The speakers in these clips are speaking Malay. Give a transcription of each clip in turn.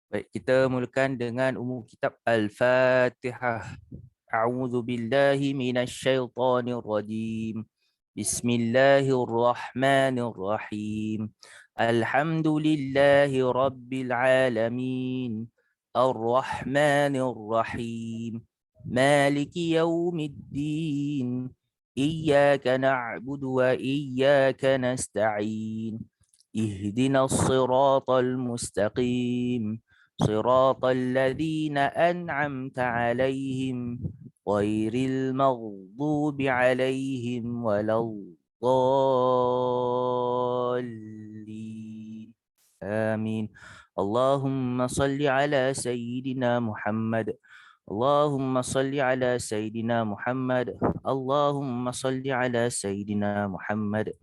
Baik, kita mulakan dengan umum kitab Al-Fatihah. A'udzu billahi minasyaitonir rajim. Bismillahirrahmanirrahim. Alhamdulillahi rabbil alamin. Ar-Rahmanir Rahim. Maliki yaumiddin. Iyyaka na'budu wa iyyaka nasta'in. Ihdinas siratal mustaqim. صراط الذين أنعمت عليهم غير المغضوب عليهم ولا الضالين آمين اللهم صل على سيدنا محمد اللهم صل على سيدنا محمد اللهم صل على سيدنا محمد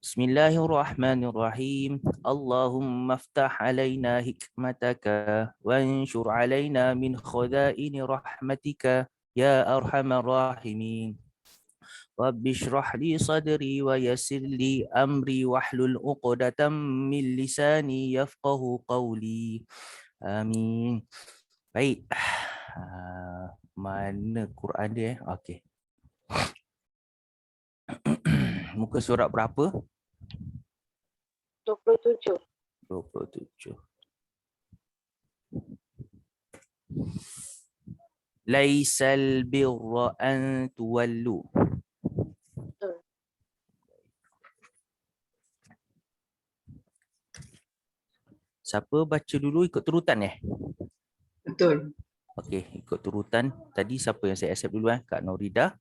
بسم الله الرحمن الرحيم اللهم افتح علينا حكمتك وانشر علينا من خزائن رحمتك يا أرحم الراحمين رب اشرح لي صدري ويسر لي أمري واحلل عقدة من لساني يفقه قولي آمين. Baik. Mana Quran dia? Okey. Muka surat berapa? 27. 27. Laisal birra an tuwallu. Siapa baca dulu ikut turutan Betul. Okey, ikut turutan. Tadi siapa yang saya accept dulu Kak Norida.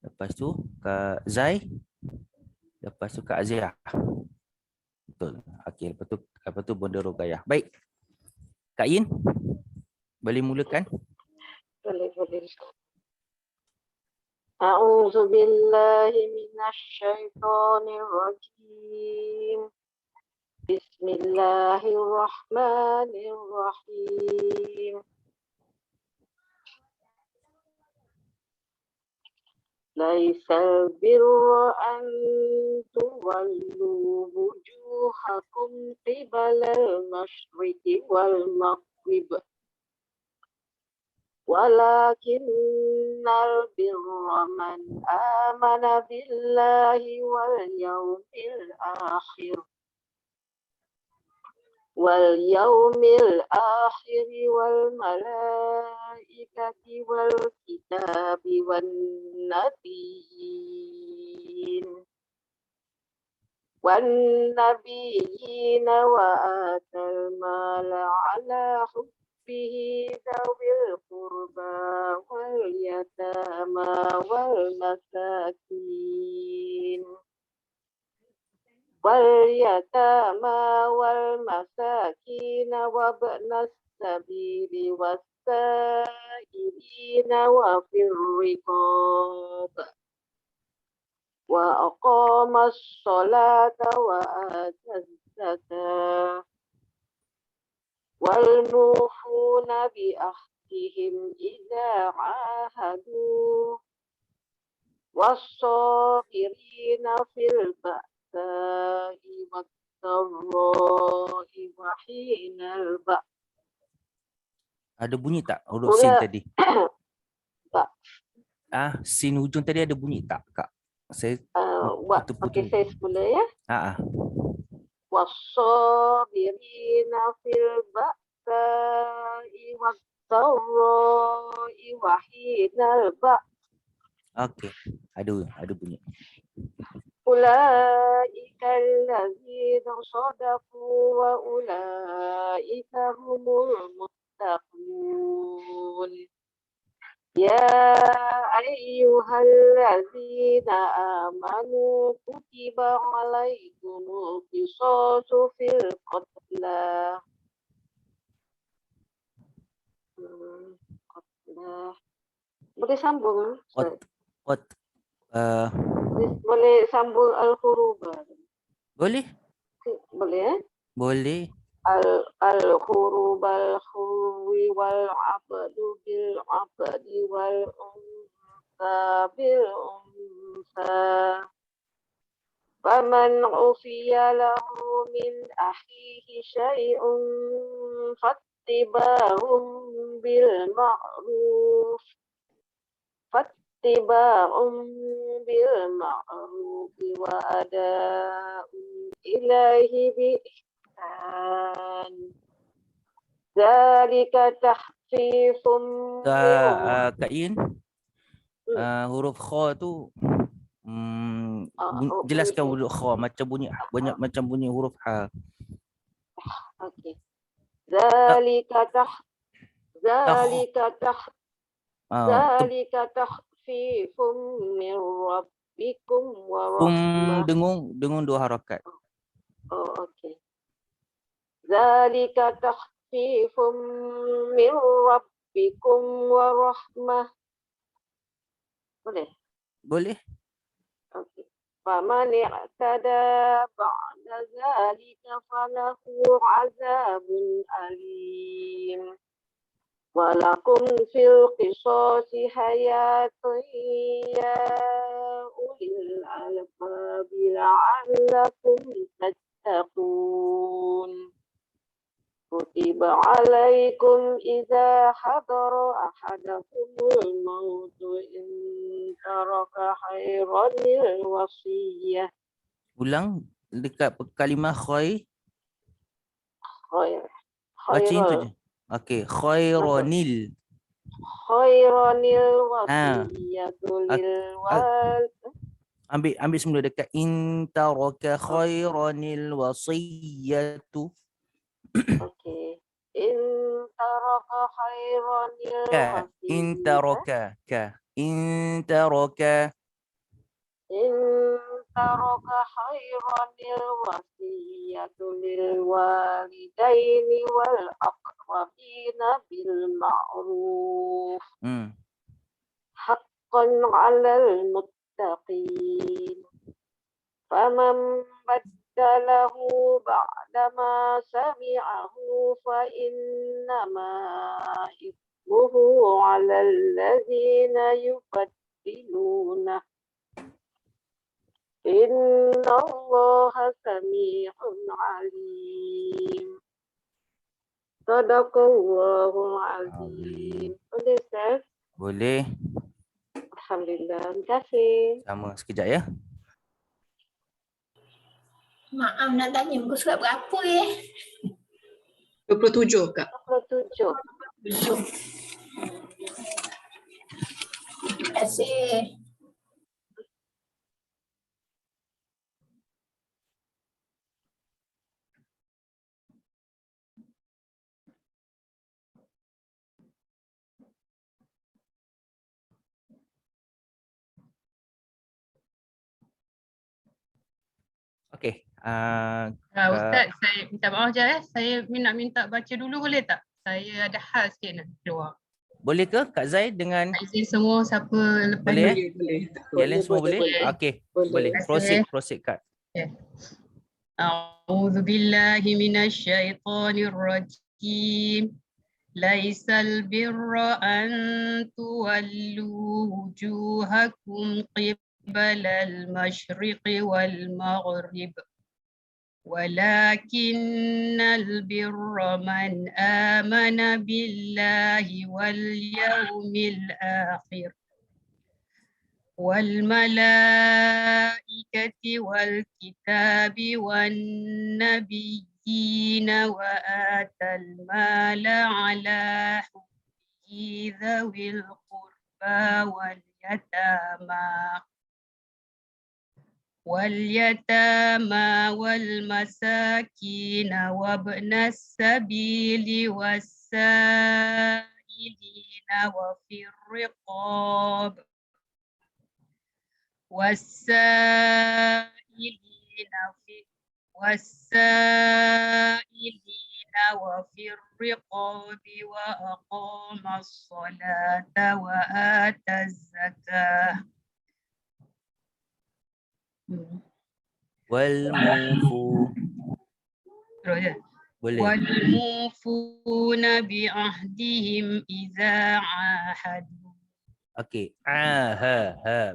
Lepas tu Kak Zai. Lepas tu Kak Azia. Betul. Okey, lepas tu Bonda Rogayah. Baik. Kak Yin, boleh mulakan? Boleh. A'udzu billahi minasyaitonir rajim. Bismillahirrahmanirrahim. Laisal birra an tuwallu wujuhakum qibalal masyriqi wal maghrib. Walakinnal birra man amana billahi wal yawmil akhir wal malaikati wal kitabi wan nabiyyin wa atal mala ala bihi dawil qurba wal yatama wal masakin wa ibnas sabili was-sa'ilina wa fir riqab wa aqamas sholata wa ataz zakata wal mufuna bi ahdihim idza ahadu was-sabirina fil ba'sa'i wat-dharra'i wa hinal ba's. Ada bunyi tak huruf sin tadi? Tak. Sin hujung tadi ada bunyi tak, Kak? Saya Okey, saya semula ya. Was-sabirina fil ba'sa'i wat-dharra'i wa hinal ba's. Okey, ada bunyi. Ulaika allazina sadaqu wa ulaika humul muttaqun. Ya ayyuhallazina amanu kutiba alaikumul qisasu fil qatla. Boleh sambung? Boleh sambung al-huruba. Boleh? Boleh Boleh. Al-hurubal hurwi wal abdu bil abdi wal unsa bil unsa. Faman ufiya lahu min akhihi syai'un fattiba'un bil ma'ruf fattiba'un bil ma'ruf wa ada'un ilaihi bi ihsan. Zalika tahfifum Kak In, huruf kha tu jelaskan huruf kha macam bunyi banyak macam bunyi huruf ha. Okey. Zalika tahfifum min rabbikum wa rahmah. Dengung dua harakat. Oh, okey. Zalika tahfifum min rabbikum wa rahmah. Boleh? Boleh? Okey. Faman i'tada ba'da zalika falahu 'adzabun alim. Walakum fil qisasi hayatun ya ulil albabi la'allakum tattaqun. Kutiba alaikum idza hadara ahadakumul mautu in taraka khairanil wasiyah. Ulang dekat kalimah khair. Khair. Baca itu je. Okey, khairanil. Khairanil wasiyatu lil wal. Ambil semula dekat in taraka khairanil wasiyatu. Okey. In taraka khairanil Ka in taraka in taraka In taraka khairanil wasiyatu lil walidaini wal aqrabina bil ma'ruf. Haqqan 'alal muttaqin. Faman baddalahu ba'dama sami'ahu fa innama ithmuhu 'alal ladzina yubaddiluna. Innallaha sami'un 'alim. Shadaqallahul 'azim. Boleh, Ustaz? Boleh. Alhamdulillah. Terima kasih. Sama sekejap ya. Maaf nak tanya muka surat berapa ya? 27 Kak. 27. Terima kasih. Okey. Ustaz, saya minta maaf je saya nak minta baca dulu boleh tak? Saya ada hal sikit nak keluar. Boleh ke Kak Zai dengan Izin semua siapa lepas boleh? ni. Boleh. Yang lain semua boleh? boleh. Okey. Boleh. Boleh. Proceed Kak. A'udzu billahi minasyaitonir rajim. Laisal birra an tuwallu wujuhakum qibalal masyriqi wal maghrib. Walakinnal birra man amana billahi wal yawmil akhir wal malaikati wal kitabi wan nabiyyina wa atal mala ala hubbihi dhawil qurba واليتامى والمساكين وابن السبيل والسائلين وفي الرقاب وفي الرقاب وأقام الصلاة وآتى الزكاة والموفون بعهدهم إذا عاهدوا. Okey.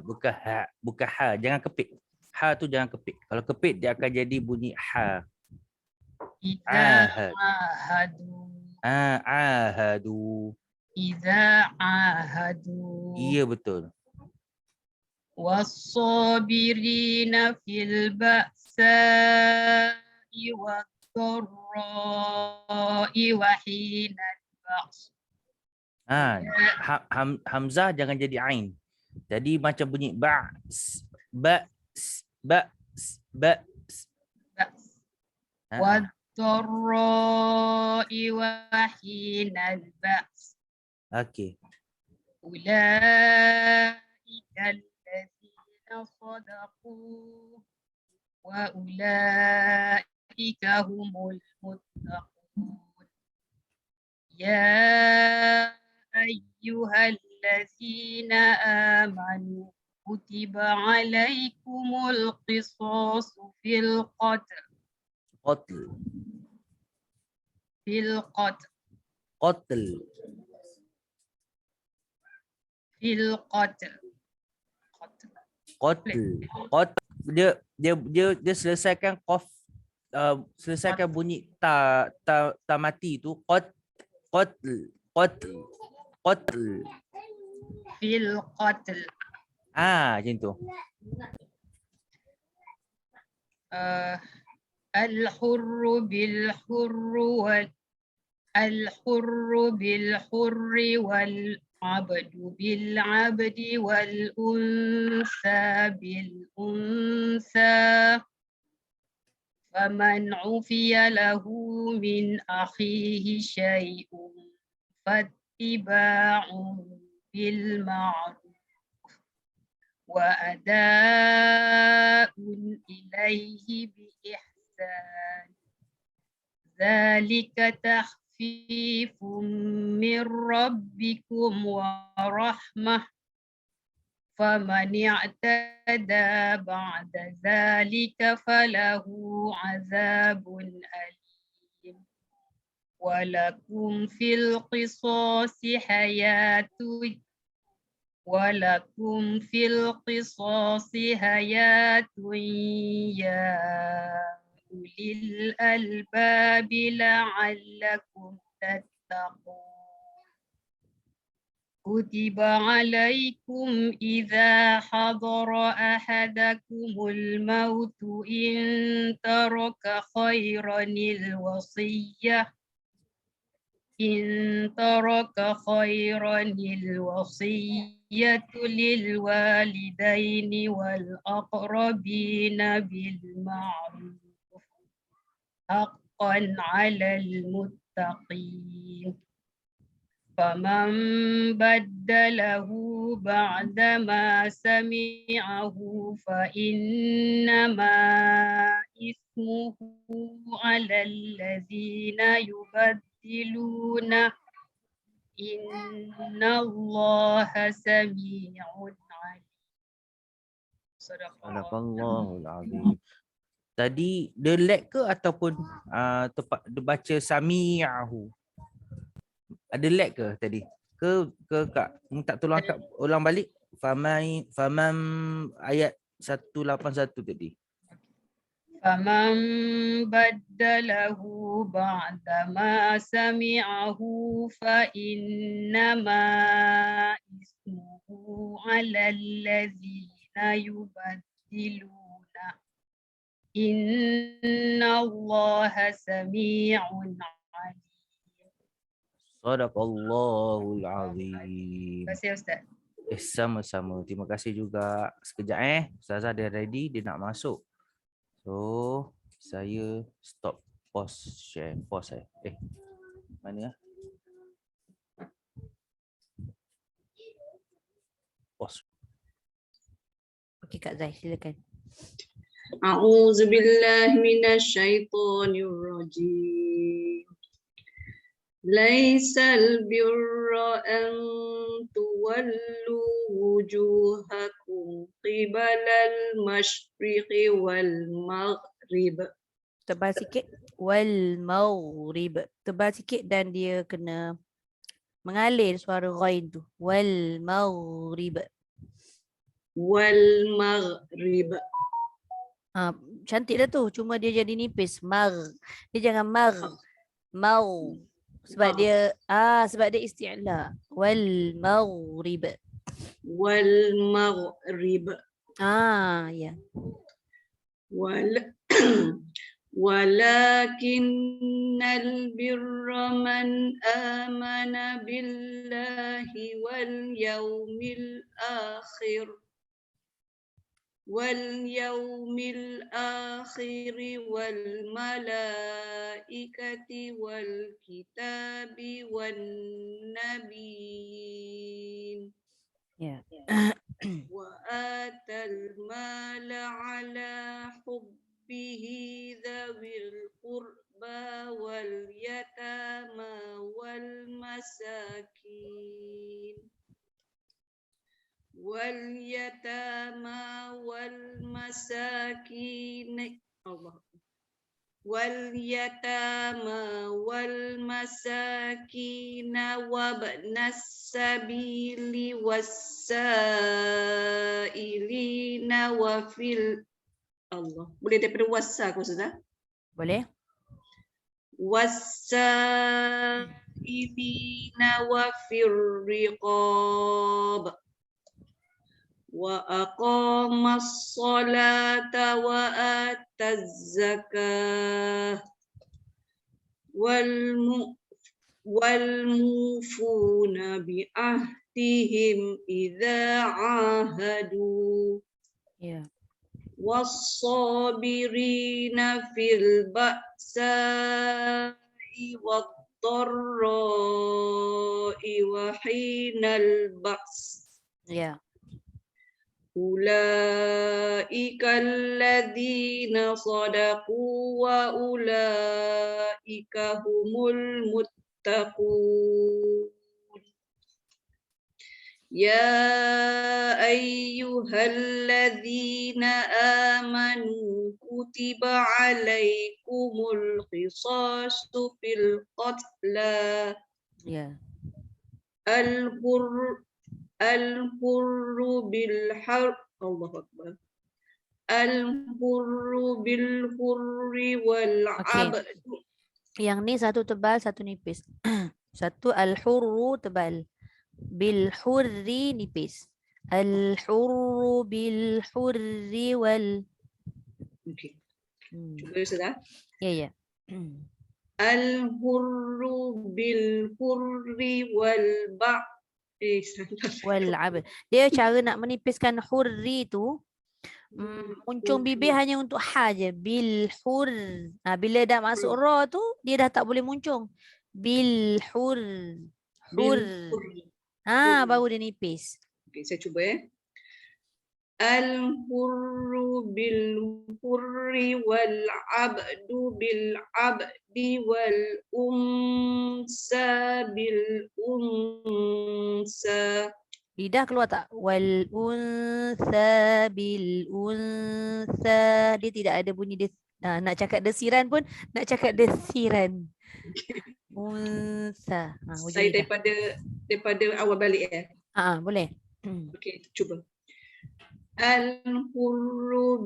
Bukan ha. Jangan kepit. Ha tu jangan kepit. Kalau kepit dia akan jadi bunyi ha. إذا عاهدوا Ahadu. Iza ahadu. Iya betul. Was-sabirina fil ba'sa'i wad-dharra'i wa hinal ba's. Hamzah jangan jadi ain. Jadi macam bunyi ba's, ba's, ba's, ba's. Wad-dharra'i wa hinal ba's. Okey. Ulaika allazina sadaqu wa ulaika humul muttaqun. Ya ayyuhallazina amanu kutiba alaikumul qisasu fil qatl. Qatl. Fil qatl. Qatl. Fil qatl. Qatl. Dia selesaikan qaf, selesaikan bunyi ta mati tu qatl. Fil qatl. Macam tu. Al-hurru bil-hurru wal-hurru bil-hurri wal-abdu bil-abdi wal-unsa bil-unsa. Faman ufiya lahu min akhihi syai'un fattiba'un bil-ma'ruf wa ada'un ilaihi bi-ihsan. Zalika takhfifun min rabbikum wa rahmah. Faman i'tada ba'da zalika falahu azabun alim. Walakum fil qisasi hayatun. Walakum fil qisasi hayatun ya ulil albabi la'allakum tattaqun. Kutiba alaikum idza hadara ahadakumul mautu in taraka khairanil wasiyah. In taraka khairanil wasiyatu lil walidaini wal aqrabina bil ma'ruf. Haqqan 'alal muttaqin. Faman baddalahu ba'da ma sami'ahu fa innama ismuhu 'alal ladzina yubaddiluna. Innallaha sami'un 'alim. Sadaqallahul azim. Tadi dia lag ke ataupun tempat dia baca sami'ahu? Ada lag ke tadi? Ke Kak minta tolong Kak ulang balik famam ayat 181 tadi. Faman baddalahu ba'da ma sami'ahu fa innama ismuhu 'alal ladzina yubaddiluna. Innallaha sami'un 'alim. Sadaqallahul azim. Terima kasih Ustaz. Sama-sama. Terima kasih juga. Sekejap Ustazah dia ready, dia nak masuk. So, saya stop pause share. Pause mana pause. Okey Kak Zai, silakan. A'udzubillahi minasyaitonirrajim. Laisal birra an tuwallu wujuhakum qibalal masyriqi wal maghrib. Tebal sikit. Wal maghrib. Tebal sikit dan dia kena mengalir suara ghain tu. Wal maghrib. Wal maghrib. Cantik dah tu. Cuma dia jadi nipis. Mar. Dia jangan mar. Mau. Sebab dia isti'la. Wal maghrib. wal maghrib Ya. wal walakinnal birra man amana billahi wal yaumil akhir wal malaikati wal kitabi wan nabiyyin Ya. wa atal mala ala hubbihi dhawil qurba wal yatama wal masakin Allah واليتامى والمساكين وابن السبيل والسائلين وفي Allah boleh daripada wasa kau sudah Boleh? والسائلين وفي الرقاب وأقام الصلاة وآتى الزكاة والموفون بعهدهم إذا عاهدوا Ya. والصابرين في البأساء والضراء وحين البأس Ya. أولئك الذين صدقوا وأولئك هم المتقون يا أيها الذين آمنوا كتب عليكم القصاص في القتلى Ya. الحر بالحر الله أكبر الحر بالحر والعبد Yang ni satu tebal, satu nipis. Satu al-hurru tebal. Bil-hurri nipis. Al-hurru bil-hurri wal... Okey, Hmm. cuba sudah. Ya. Al-hurru bil-hurri wal-ba'd. Salah. Wal abd. Dia cara nak menipiskan hurri tu, muncung bibir hanya untuk ha je. Bil hur. Bila dah masuk ra tu, dia dah tak boleh muncung. Bil hur. Hur. Baru dia nipis. Okey, saya cuba ya. Al-hurru bil-hurri wal-abdu bil-abdi wal-unsa bil-unsa. Lidah keluar tak? Wal unsa bil unsa. Dia tidak ada bunyi des. Nak cakap desiran pun nak cakap desiran. Unsa. Hujung Saya lidah. daripada awal balik ya. Boleh. Okey, cuba. Al-hurru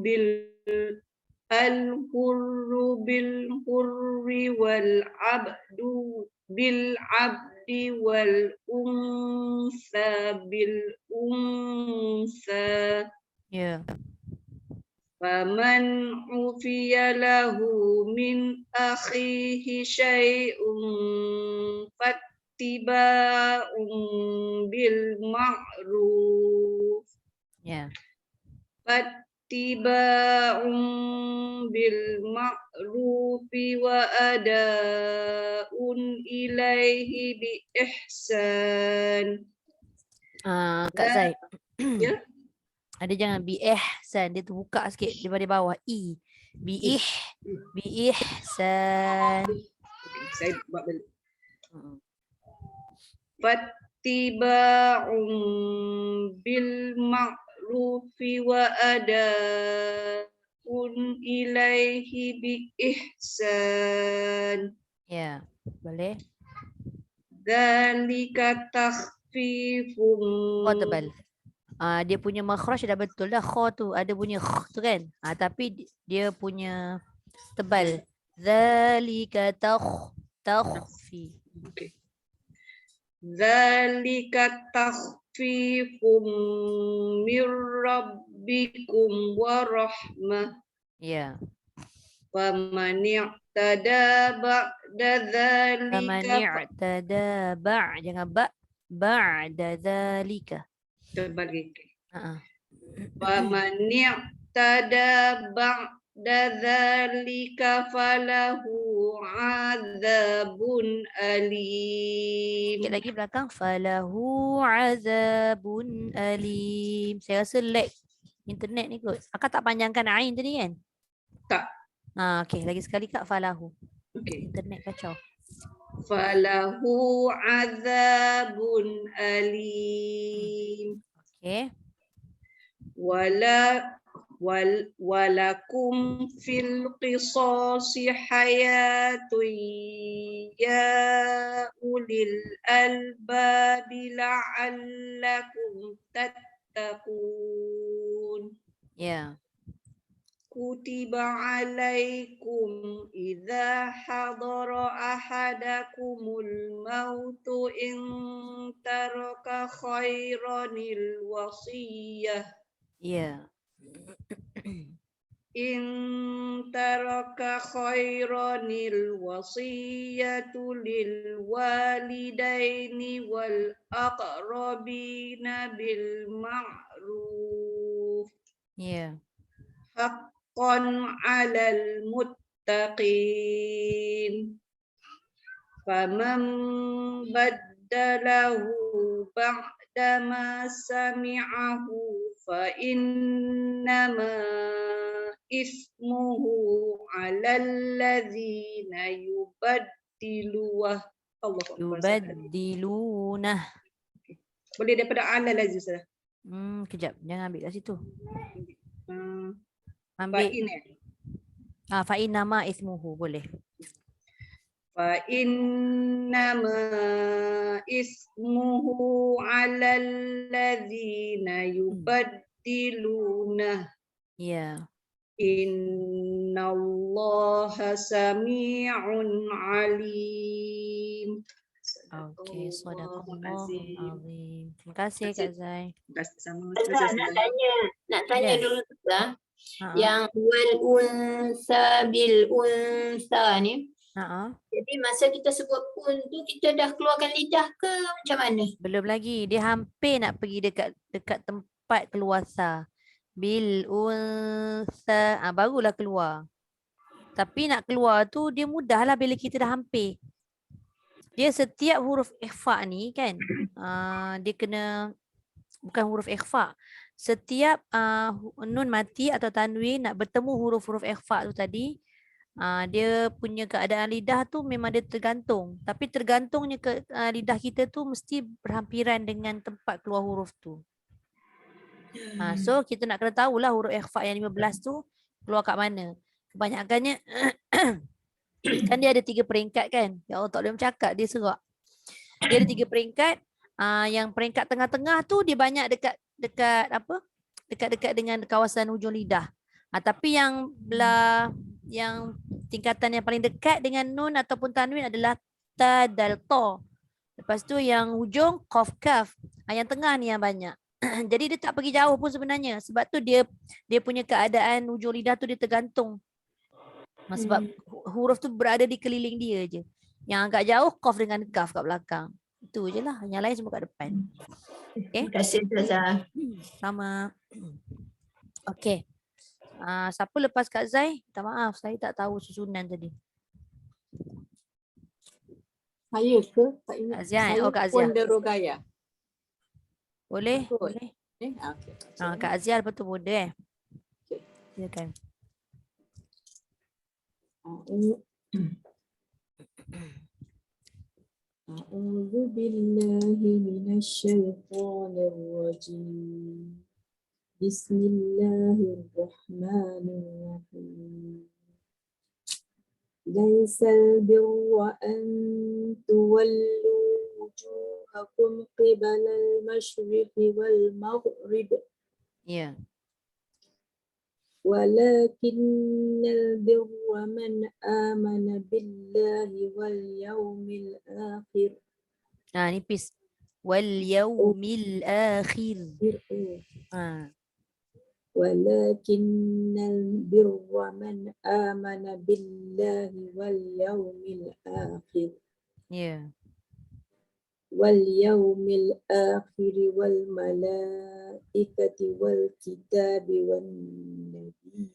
bil-hurri wal-abdu bil-abdi wal-unsa bil-unsa. Ya. Faman ufiya lahu min akhihi syai'un fattiba'un bil ma'ruf. Ya. Fattiba'un bil ma'rufi wa ada'un ilaihi bi ihsan. Kak Zai. Ya. Ada jangan bi ihsan, dia terbuka sikit daripada bawah i. Bi ihsan. Okay, saya buat balik. Mm. Fattiba'un bil ma'rufi wa ada'un ilaihi bi ihsan. Ya, boleh. Dzalika takhfifun. Kau tebal. Dia punya makhraj dah betul dah. Kha tu ada bunyi kh tu kan. Tapi dia punya tebal. Zalika takhfi. Okey. Dzalika takhfifum mir rabbikum wa rahmah. Ya. Faman i'tada ba'da dzalika Famani'tada jangan ba'da dzalika. terbalik. Ha. Faman i'tada ba'da dzalika falahu 'adzabun alim. Sikit lagi belakang. Falahu azabun alim. Saya rasa lag internet ni kot. Akak tak panjangkan ain tadi kan? Tak. Okey, lagi sekali Kak, falahu. Okey. Internet kacau. Falahu 'adzabun alim. Okey. Walakum fil qisasi hayatun ya ulil albabi la'allakum tattaqun. Ya. Kutiba alaikum idza hadara ahadakumul mautu in taraka khairanil wasiyah. Ya. In taraka khairanil wasiyatu lil walidaini wal aqrabina bil ma'ruf. Ya. Haqqan 'alal muttaqin. Faman baddalahu ba'dama sami'ahu fa innama ismuhu 'alal ladzina yubaddiluhu. Allahu Akbar. Yubaddilunah. Boleh daripada 'alal ladzina Ustaz. Kejap. Jangan ambil kat situ. Fa Ambil. in Fa'in nama ismuhu. Boleh. fa innama ismuhu 'alal ladzina yubaddiluna. Ya. Innallaha sami'un 'alim. Okey. Sadaqallahul Azim. azim. Terima kasih Kak Zai. Sama. Ustaz, nak tanya Ya. dulu Ustaz. Ha. Yang wal unsa bil unsa ni. Ha. Jadi masa kita sebut un tu kita dah keluarkan lidah ke macam mana? Belum lagi. Dia hampir nak pergi dekat tempat keluar sa. Bil unsa. Barulah keluar. Tapi nak keluar tu dia mudahlah bila kita dah hampir. Dia setiap huruf ikhfa ni kan. Dia kena bukan huruf ikhfa. Setiap nun mati atau tanwin nak bertemu huruf-huruf ikhfa tu tadi, dia punya keadaan lidah tu memang dia tergantung. Tapi tergantungnya ke lidah kita tu mesti berhampiran dengan tempat keluar huruf tu. So kita nak kena tahulah huruf ikhfa yang 15 tu keluar kat mana. Kebanyakannya kan dia ada 3 peringkat kan. Ya Allah, tak boleh bercakap, dia serak. Dia ada 3 peringkat. Yang peringkat tengah-tengah tu dia banyak dekat dengan kawasan hujung lidah. Tapi yang tingkatan yang paling dekat dengan nun ataupun tanwin adalah ta dal ta. Lepas tu yang hujung qaf kaf. Yang tengah ni yang banyak. Jadi dia tak pergi jauh pun sebenarnya. Sebab tu dia punya keadaan hujung lidah tu dia tergantung. Sebab huruf tu berada di keliling dia je. Yang agak jauh qaf dengan kaf kat belakang. Itu je lah. Yang lain semua kat depan. Okay. Terima kasih Ustazah. Sama. Okey. Siapa lepas Kak Zai? Minta maaf, saya tak tahu susunan tadi. Saya ke? Tak ingat. Kak Zai. Saya Kak Azia. Puan Derogaya. Boleh? Betul. Boleh. Okay. Kak Azia lepas tu Boda Okey. Silakan. A'udzu billahi minasyaitonir rajim. Bismillahirrahmanirrahim. Laisal birra an tuwallu wujuhakum qibalal masyriqi wal maghrib. Ya. ولكن البر من آمن بالله واليوم الآخر. Nipis. Wal yaumil akhir. ولكن البر من آمن بالله واليوم الآخر واليوم الآخر والملائكة والكتاب والنبي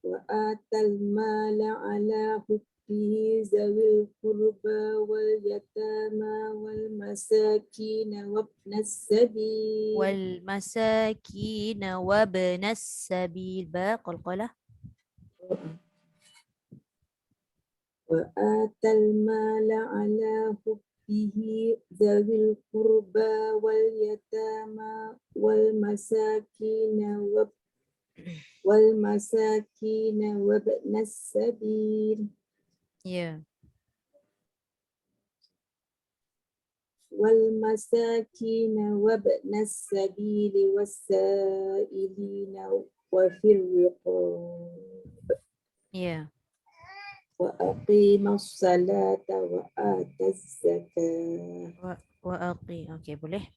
وآتى المال على حبه ذوي القربى واليتامى والمساكين وابن السبيل وابن السبيل. قلقلة. وآتى المال على حبه ذوي القربى واليتامى والمساكين وابن السبيل والسائلين وفي الرقاب وأقيم الصلاة وآتى الزكاة Okey, boleh.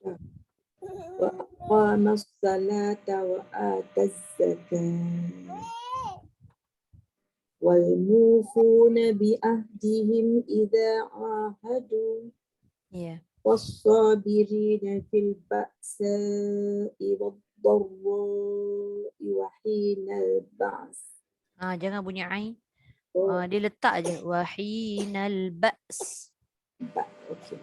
وأقام الصلاة وآتى الزكاة والموفون بعهدهم إذا عاهدوا والصابرين في البأساء والضراء وحين البعث. Jangan bunyi ain. Dia letak je. Wahinal ba's. Okay.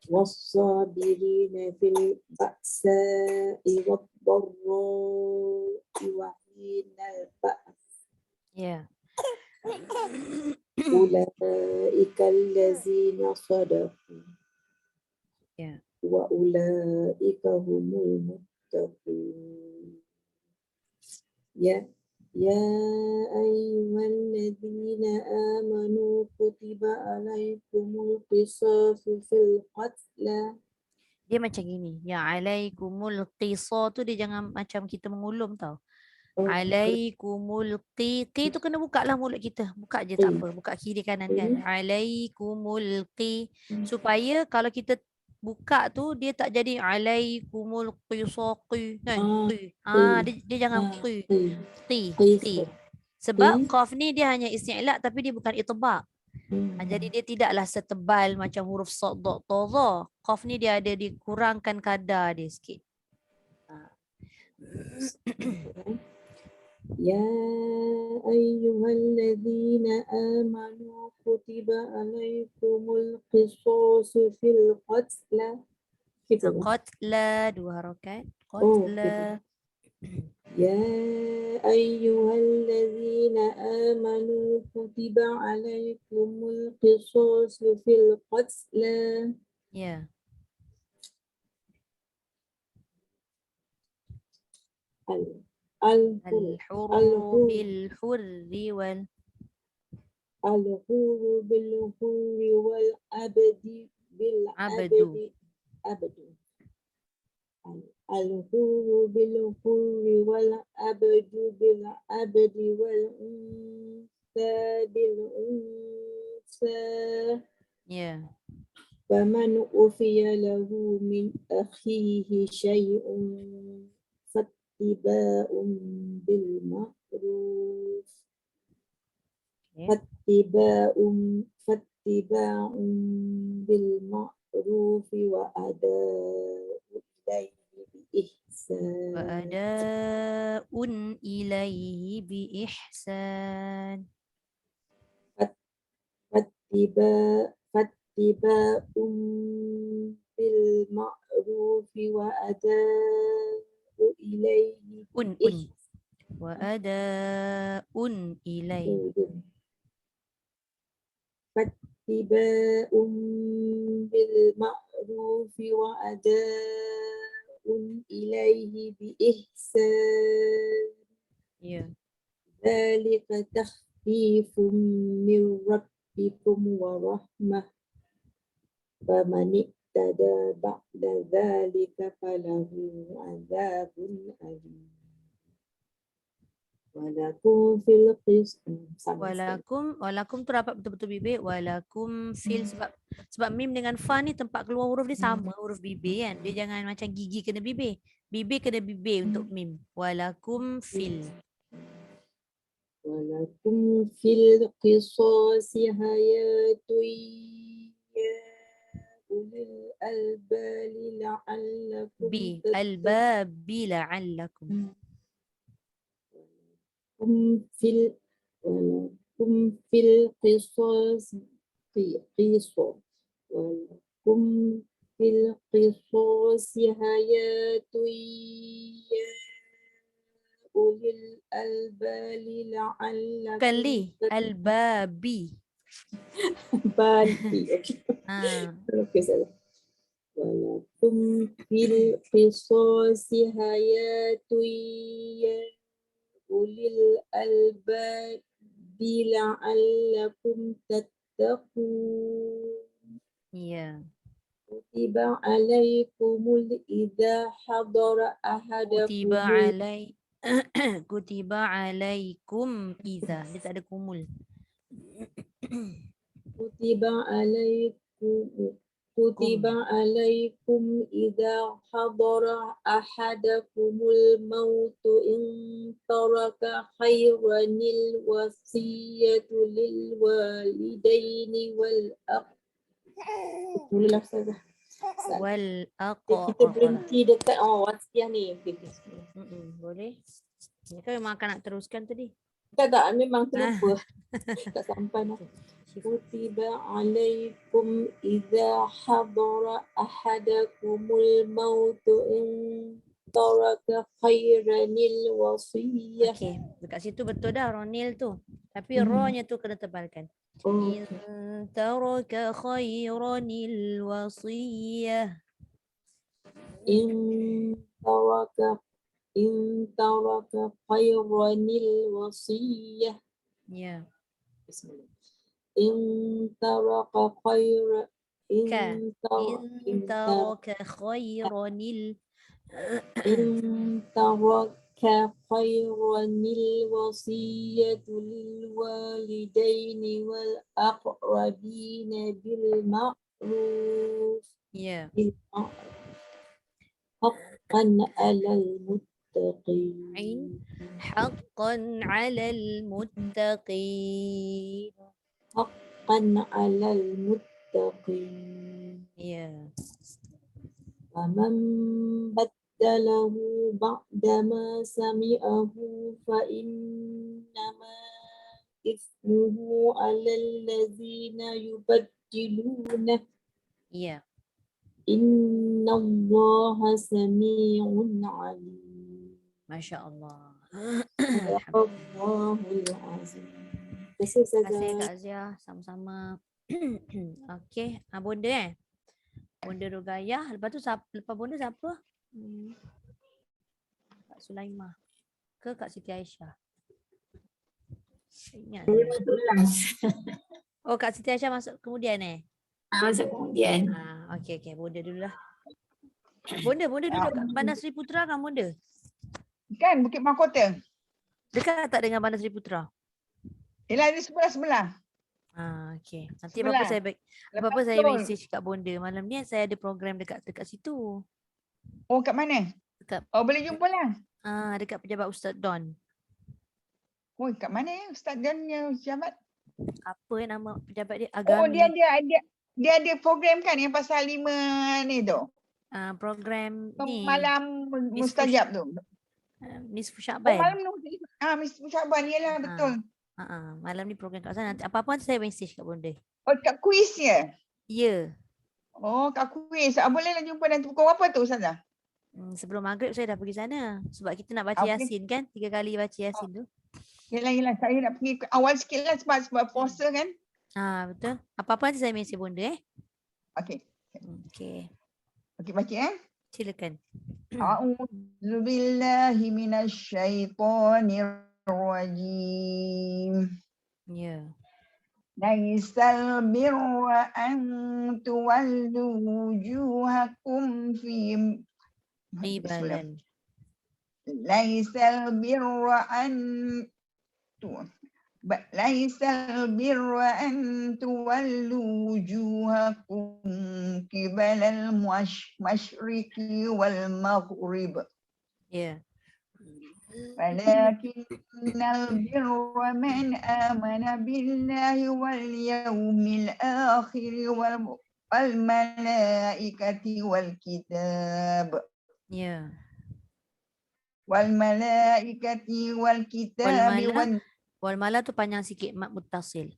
والصابرين في البأساء والضراء وحين البأس. أولئك الذين صدقوا وأولئك هم المتقون. يا أيها الذين آمنوا كتب عليكم القصاص في القتلى. Dia macam gini. Ya alaikumul qisas tu dia jangan macam kita mengulum tau. Alaikumul qi tu kena buka lah mulut kita. Buka je tak apa. Buka kiri kanan kan. Alaikumul qi. Supaya kalau kita buka tu dia tak jadi alaikumul qisaqi kan. Dia jangan qi. Sebab qaf ni dia hanya isti'la tapi dia bukan itbaq. Jadi dia tidaklah setebal macam huruf sad, dha, ta, dha. Qaf ni dia ada dikurangkan kadar dia sikit. يا أيها الذين آمنوا كتب عليكم القصاص في القتلى. قتلى 2 harakat. قتلى. يا أيها الذين آمنوا كتب عليكم القصاص في القتلى. الحر بالحر والعبد بالعبد. الحر بالحر والعبد بالعبد والأنثى بالأنثى. فمن أوفي له من أخيه شيء فاتباع بالمعروف بالمعروف وأداء إليه بإحسان. فاتباع بالمعروف وأداء إليه وأداء إليه. فاتباع بالمعروف وأداء إليه بإحسان. ذلك تخفيف من ربكم ورحمة. فمن اعتدى بعد ذلك فله عذاب أليم ولكم في القسط Walakum tu rapat betul-betul bibir. Walakum fil sebab mim dengan fa ni tempat keluar huruf dia sama huruf bibir kan. Dia jangan macam gigi kena bibir. Bibir kena bibir untuk mim. Walakum fil. ولكم في القصاص حياة يا أولي الألباب لعلكم Bi al-babi la'allakum. ولكم في القصاص ولكم في القصاص حياة يا أولي الألباب لعلكم Bukan li. Al-babi. بالي أوكي أوكي salah. ولكم في القصاص حياة يا أولي الألباب لعلكم تتقون Ya. كتب عليكم إذا حضر أحدكم Kutiba alaikum iza. Dia tak ada kumul. كتب عليكم إذا حضر أحدكم الموت إن ترك خيرا الوصية للوالدين Wal kita berhenti dekat wasiat ni. boleh. Ni kan memang akan nak teruskan tadi. Tak, memang terlupa. Tak sampai nak. Kutiba alaikum idza hadara ahadakumul mautu in taraka khairanil wasiyah. Okey, dekat situ betul dah ronil tu. Tapi ro-nya tu kena tebalkan. In taraka khairanil wasiyah. In taraka khairanil wasiyah. Ya. Bismillah. In taraka khairan In taraka khairanil khairanil wasiyatu lil walidaini wal aqrabina bil ma'ruf. Ya. Haqqan 'alal muttaqin. Haqqan 'alal muttaqin. Haqqan 'alal muttaqin. Ya. Faman baddalahu ba'dama sami'ahu fa innama ismuhu 'alal ladzina yubaddiluna. Ya. Innallaha sami'un 'alim. Masya Allah. Allahul azim. Terima Terima kasih Kak Azia. Sama-sama. Okey. Bonda Bonda Rugayah. Lepas tu lepas Bonda siapa? Kak Sulaimah. Ke Kak Siti Aisyah? Ingat. Oh, Kak Siti Aisyah masuk kemudian Masuk kemudian. Okey. Bonda dulu lah. Bonda duduk kat Bandar Seri Putra kan Bonda? Kan Bukit Mahkota. Dekat tak dengan Bandar Seri Putra? Yelah dia sebelah-sebelah. Okey. Nanti Sebelah. apa-apa saya Betul. message kat Bonda. Malam ni saya ada program dekat situ. Oh kat mana? Dekat Oh boleh jumpa lah. dekat pejabat Ustaz Don. Oh kat mana ya Ustaz Dan yang jabat? Apa nama pejabat dia? Oh Agami. dia ada program kan yang pasal 5 ni tu. Program ni. Malam Miss mustajab tu. Nisfu Oh Syakban. malam Miss Musyaban yalah betul. Malam ni program kat sana. Nanti apa-apa nanti saya message kat Bonda. Oh kat kuis ya? Ya. Oh kat kuis. Bolehlah jumpa nanti pukul berapa tu Ustazah? Sebelum maghrib saya dah pergi sana. Sebab kita nak baca Yasin kan. 3 kali baca Yasin tu. Yelah saya nak pergi awal sikit lah sebab puasa kan. Betul. Apa-apa nanti saya message Bonda Okey. Okey. Okey baca Silakan. A'udzu billahi minasyaitonir rajim. Ya. Laisal birra an tuwallu wujuhakum fi Qibalal. Laisal birra an Laisal birra an tuwallu wujuhakum qibalal masyriqi wal maghrib. Ya. Walakinnal birra man amana billahi wal yawmil akhir wal malaikati wal kitab. Ya. Wal malaikati wal kitabi Wal mala tu panjang sikit mat muttasil.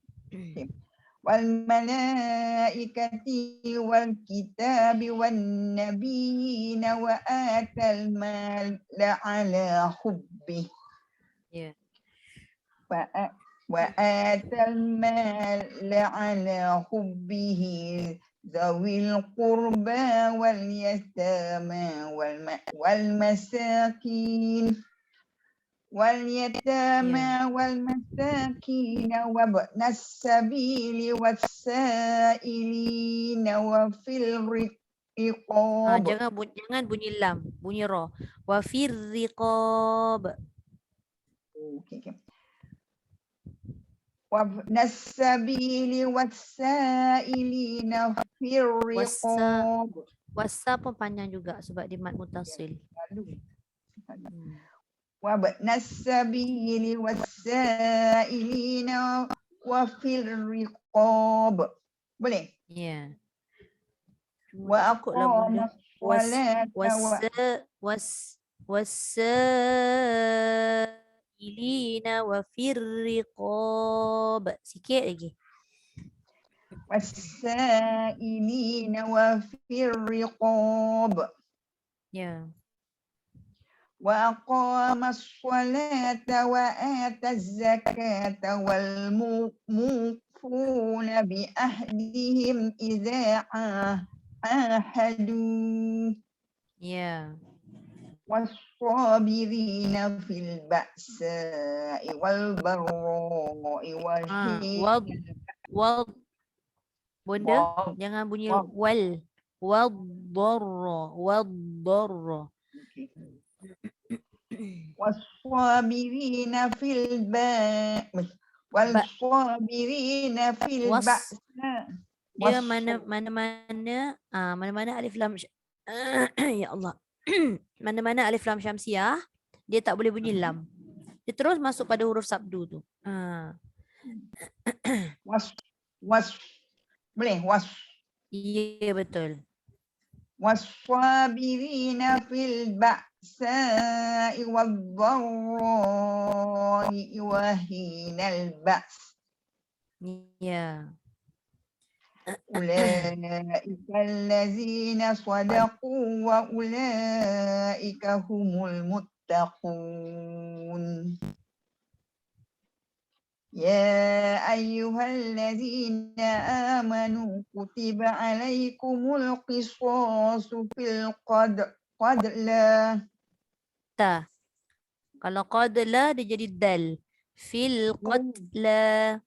wal malaikati wal kitabi wan nabiyina wa atal mal ala hubbi. Ya. Wa atal mal ala hubbihi zawil qurba wal yatama wal masakin واليتامى والمساكين وابن السبيل والسائلين وفي الرقاب. Jangan bunyi lam, bunyi ra. Wa fir riqab. Okay. وابن السبيل والسائلين في الرقاب. Wasa pun panjang juga sebab dia mat muttasil. وابن السبيل والسائلين وفي الرقاب. Boleh? Ya. وأقام الصلاة والسائلين وفي الرقاب. Sikit lagi. والسائلين وفي الرقاب. Ya. وأقام الصلاة وآتى الزكاة والموفون بأهدهم إذا عاهدوا. Ya. والصابرين في البأساء والضراء Bunda jangan bunyi wal. Wad-darra. والصابرين في والصابرين في البأساء. Dia mana-mana alif lam ya Allah. Mana-mana alif lam syamsiah dia tak boleh bunyi lam. Dia terus masuk pada huruf sabdu tu. Boleh Ya betul. والصابرين في البأساء والضراء وحين البأس. Ya. أولئك الذين صدقوا وأولئك هم المتقون. يا أيها الذين آمنوا كتب عليكم القصاص في القتلى. Ta. Kalau qadla dia jadi dal. Fil qatla.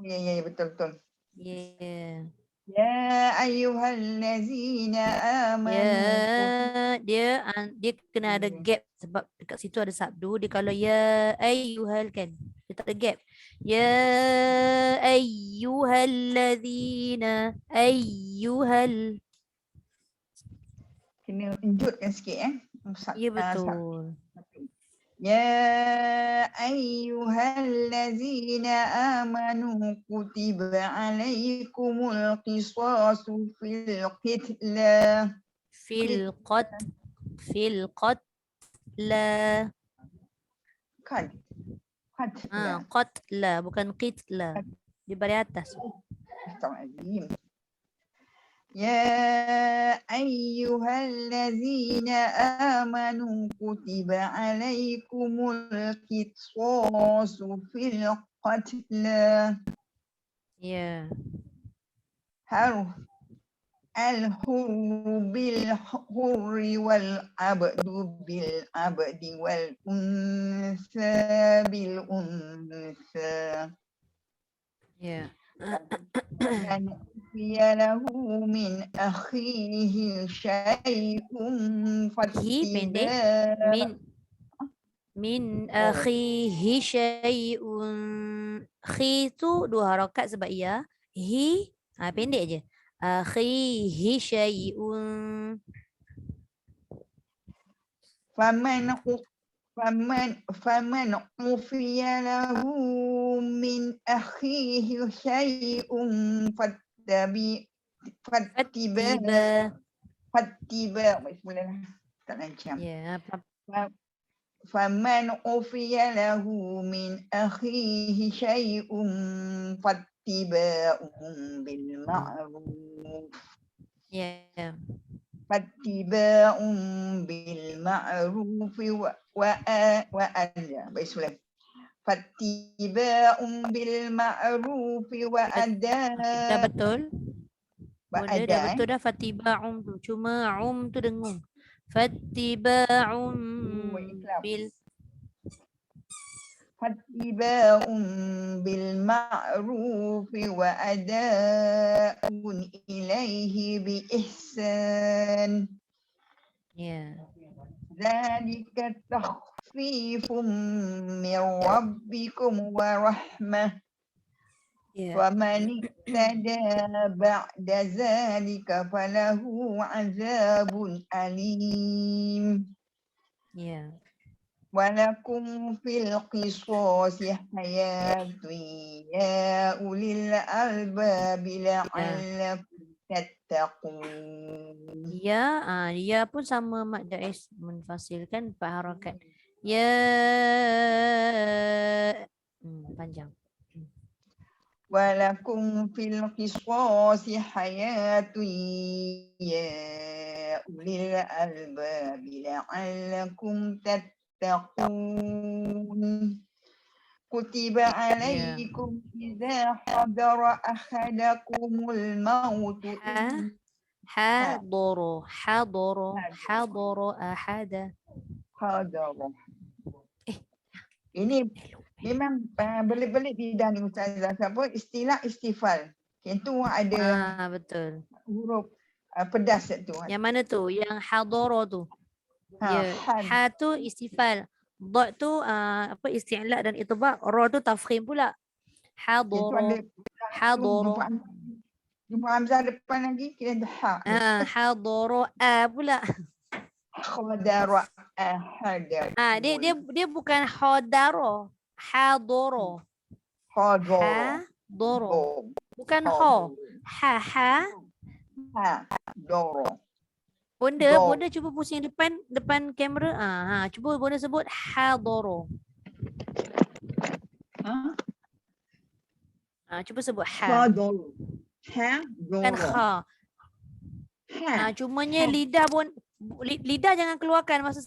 Ya betul. Ya. Ya ayyuhallazina amanu. Dia kena ada gap sebab dekat situ ada sabdu. Dia kalau ya ayyuhal kan. Dia tak ada gap. Ya ayyuhallazina ayyuhal. Kena lanjutkan sikit Ya betul. Ya ayyuhallazina amanu kutiba alaikumul qisasu fil qitla. Fil qatla. Qatla bukan qitla. Di baris atas. Ya ayyuhallazina amanu kutiba alaikumul qisasu fil qatla. Ya. Al-hurru bil-hurri wal-abdu bil-abdi wal-unsa bil-unsa. Ya. فمن أوتي له من أخيه شيء Hi pendek. فاتباع Min akhihi syai'un. Khi tu 2 harakat sebab ya. Hi pendek je. Akhihi syai'un. فمن أوفي له من أخيه شيء فاتباع tak lancar. Ya, فمن أوفي له من أخيه شيء فاتباع بالمعروف ya. فاتباع بالمعروف وأداء فاتباع بالمعروف Dah وأداء betul. Bunda dah betul dah fatiba'um tu. Cuma tu dengung. Fatiba'um bil فاتباع بالمعروف وأداء إليه بإحسان ya. ذلك تخفيف من ربكم ورحمة Ya. فمن اهتدى بعد ذلك فله عذاب أليم Ya. ولكم في القصاص حياة يا أولي الألباب لعلكم تتقون. Ya, ya pun sama mad jaiz munfasil kan 4 harakat. Ya panjang. ولكم في القصاص حياة يا أولي الألباب لعلكم تتقون. كتب عليكم إذا حضر أحدكم الموت حضر أحد. حضر. Ini memang belit-belit tidak ni Ustazah. Sebab istilah istifal. Yang tu ada betul. huruf pedas tu. Yang mana tu? Yang hadara tu. Ya. had. Ha tu istifal. Dha tu isti'la dan itbaq. Ra tu tafkhim pula. Hadara. Hadara. Jumpa hamzah depan lagi kita ada ha. Hadara pula. Khadara ahada. Dia bukan hadara. Hadara. Hadara. Bukan ha. Ha. Doro. Bunda cuba pusing depan kamera. Cuba Bunda sebut hadara. Cuba sebut ha. Hadara. Bukan kha. Cumanya lidah lidah jangan keluarkan masa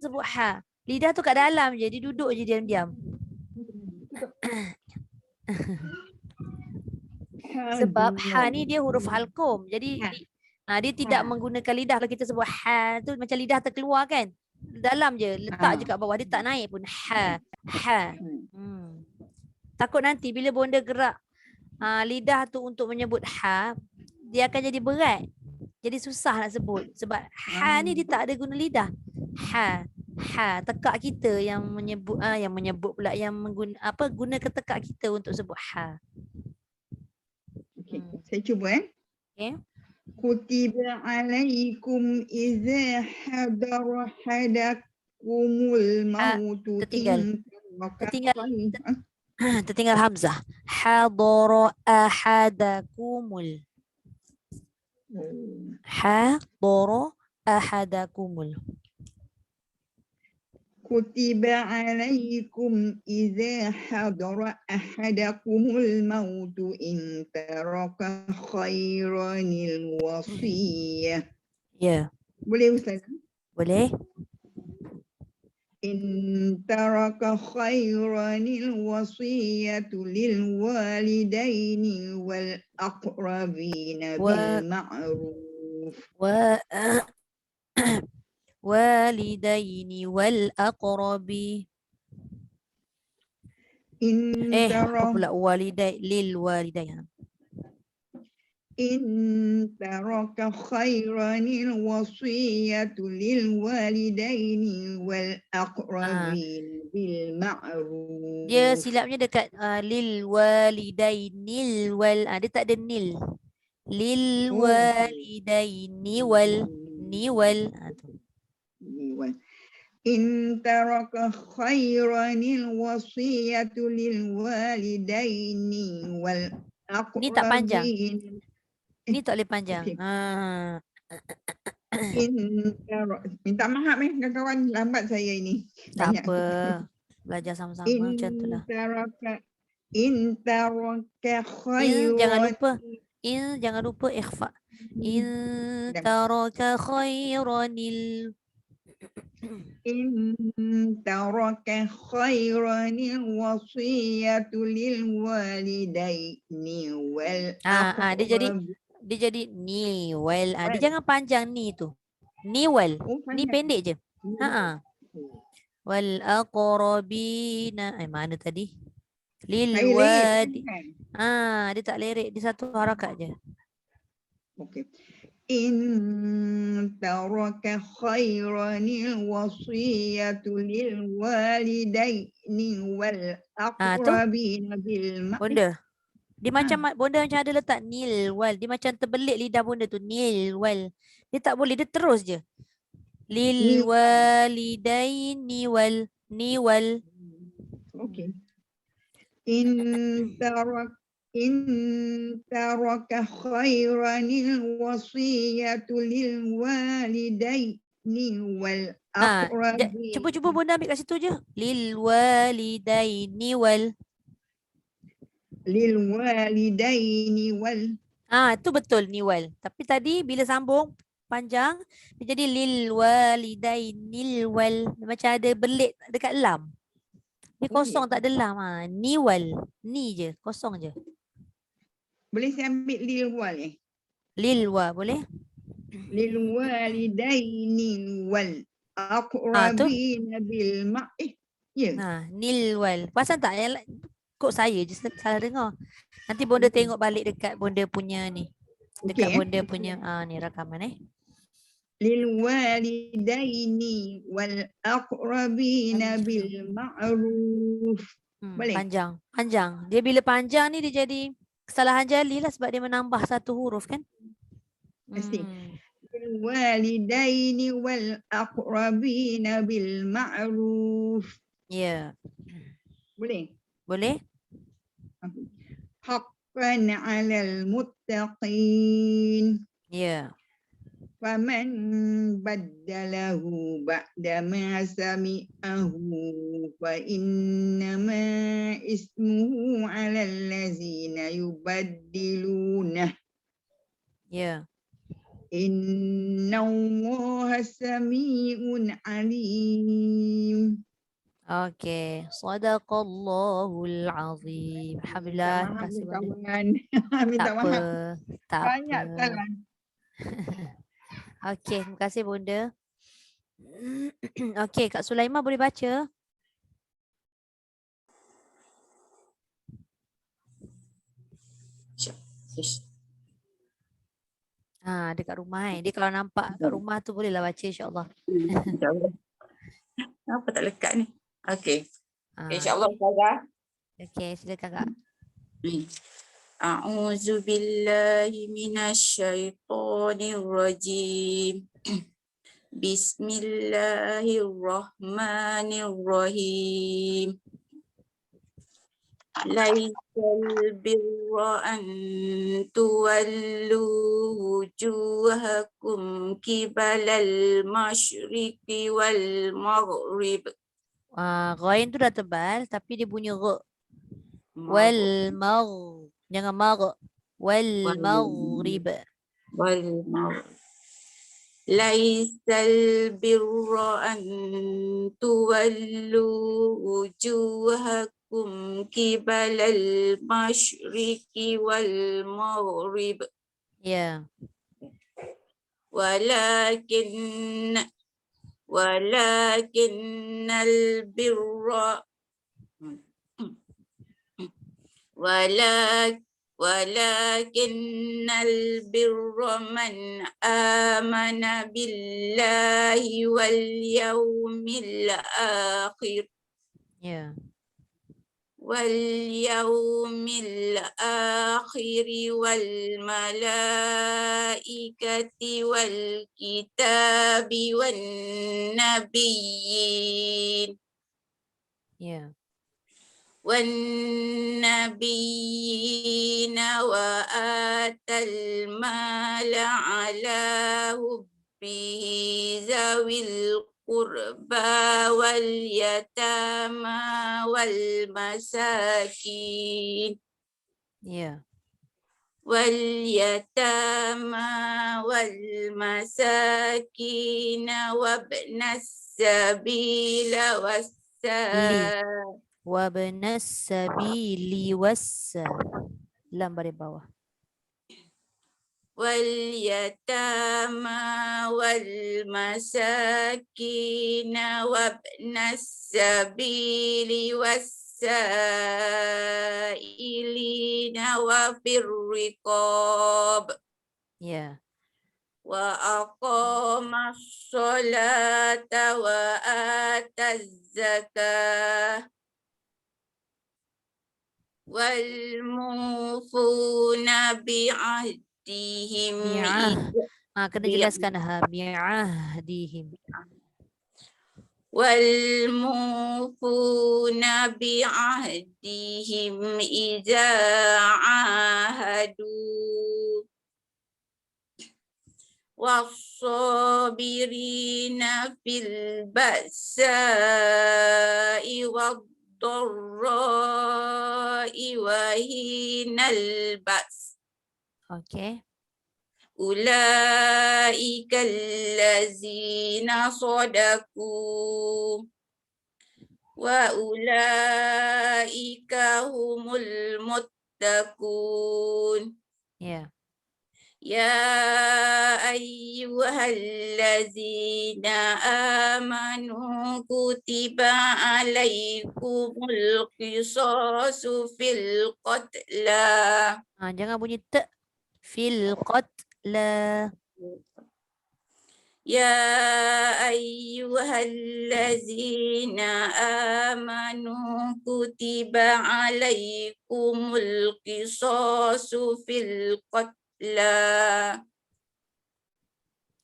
sebut ha. Lidah tu kat dalam je, dia duduk je diam-diam. Sebab ha ni dia huruf halqum. Jadi dia tidak menggunakan lidah. Kalau kita sebut ha tu macam lidah terkeluar kan. Dalam je, letak je kat bawah, dia tak naik pun. Ha. Takut nanti bila Bonda gerak lidah tu untuk menyebut ha, dia akan jadi berat. Jadi susah nak sebut sebab ha ni dia tak ada guna lidah. Ha. Tekak kita yang menyebut pula yang guna ketekak kita untuk sebut ha. Okey, saya cuba Okey. Kutiba alaikum idza hadara hadakumul mautu. Tertinggal hamzah. Hadara ahadakumul. Hadara ahadakumul. Kutiba alaikum idza hadara ahadakumul mautu in taraka khairanil wasiyah. Ya. Boleh Ustaz? Boleh. In taraka khairanil wasiyatu lil walidaini wal aqrabina bil ma'ruf. Walidaini wal aqrabi. In taraka pula lil walidain. إن ترك خيرا الوصية للوالدين والأقربين بالمعروف. Dia silapnya dekat lil walidainil wal. Dia tak ada nil. Lil walidaini wal ni wal. Tu. إن ترك خيرا الوصية للوالدين Ni tak panjang. والأقربين. Ni tak boleh panjang. Okay. Minta maaf kawan-kawan, lambat saya ini. Tak Banyak. apa. Belajar sama-sama macam tu lah. In taraka khairan. Jangan lupa ikhfa. In taraka khairanil. إن ترك خيرا الوصية للوالدين والأقربين. Dia jadi ni wal. Dia jangan panjang ni tu. Ni wal. Ni pendek je. Wal aqrabina. Mana tadi? Lil wadi. Dia tak lerik, dia satu harakat je. Okey. In taraka khairan al-wasiyatu lil walidaini wal aqrabin bil ma'ruf. Bonda. Dia macam bonda macam ada letak nil wal. Dia macam terbelit lidah bonda tu nil wal. Dia tak boleh, dia terus je. Lil walidaini wal ni wal. Okey. In taraka khairan al-wasiyatu lil walidaini wal aqrabin. Cuba bonda ambil kat situ je. Lil walidaini wal. Lil walidaini wal. Tu betul ni wal. Tapi tadi bila sambung panjang dia jadi lil walidainil wal. Macam ada belit dekat lam. Dia kosong tak ada lam. Ni wal. Ni je, kosong je. Boleh saya ambil lil wal Lil wa boleh? Lil walidaini wal aqrabin bil ma'ruf. Ya. Nil wal. Pasal tak kok saya je salah dengar. Nanti bonda tengok balik dekat bonda punya ni. Dekat bonda punya ni rakaman Lil walidaini wal aqrabin bil ma'ruf. Boleh? Panjang. Dia bila panjang ni dia jadi kesalahan jali lah sebab dia menambah satu huruf kan? Pasti. Lil walidaini wal aqrabin bil ma'ruf. Ya. Boleh? Boleh? Haqqan 'alal muttaqin. Ya. Faman baddalahu ba'da ma sami'ahu fa innama ismuhu 'alal ladzina yubaddilunah. Ya. Innallaha sami'un 'alim. Okey, sadaqallahul azim. Alhamdulillah. Minta Kasih maaf banyak. kawan. Minta maaf. Tak Banyak apa. salah. Okey, terima kasih bonda. Okey, Kak Sulaimah boleh baca? Dekat rumah Dia kalau nampak kat rumah tu bolehlah baca insya-Allah. Kenapa tak lekat ni? Okey. InsyaAllah Ustazah. Okey, silakan Kak. A'udzu billahi minasyaitonir rajim. Bismillahirrahmanirrahim. Laisal birra an tuwallu wujuhakum kibalal masyriqi wal maghrib. Ghain tu dah tebal tapi dia bunyi ra. Wal mag. Jangan mag. Wal maghrib. Wal maghrib. Laisal birra an tuwallu wujuhakum kibalal masyriqi wal maghrib. Ya. Walakinnal birra ولكن البر من آمن بالله واليوم الآخر والملائكة والكتاب والنبيين وآتى المال على حبه ذوي القربى واليتامى والمساكين وابن السبيل وابن السبيل لام baris bawah. واليتامى والمساكين وابن السبيل والسائلين وفي الرقاب وأقام الصلاة وآتى الزكاة والموفون بعهدهم kena jelaskan bi'ahdihim. والموفون بعهدهم إذا عاهدوا والصابرين في البأساء والضراء وحين البأس أولئك الذين صدقوا وأولئك هم المتقون. يا أيها الذين آمنوا كتب عليكم القصاص في القتلى. Jangan bunyi t. Fil qatla. يا أيها الذين آمنوا كتب عليكم القصاص في القتلى.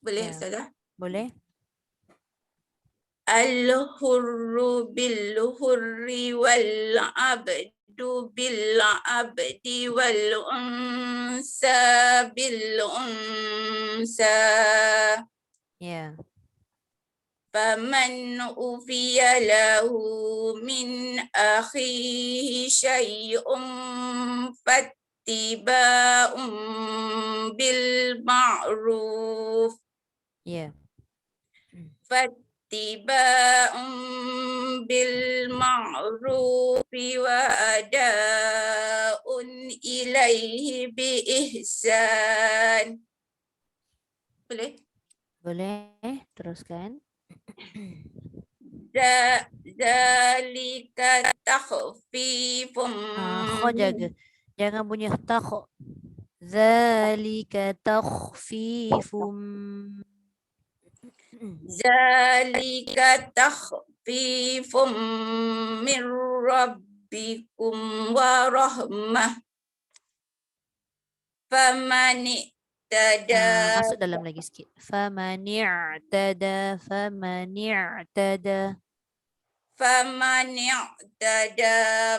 Boleh Ustazah? Boleh. الحر بالحر والعبد بالعبد والأنثى بالأنثى. فمن أوفي له من أخيه شيء فاتباع بالمعروف فاتباع بالمعروف وأداء إليه بإحسان. Boleh? Boleh, teruskan. Zalika takhfifum. Kho jaga. Jangan bunyi takh. Zalika takhfifum. Zalika takhfifum min rabbikum wa rahmah. Famani masuk dalam lagi sikit. Famani'tada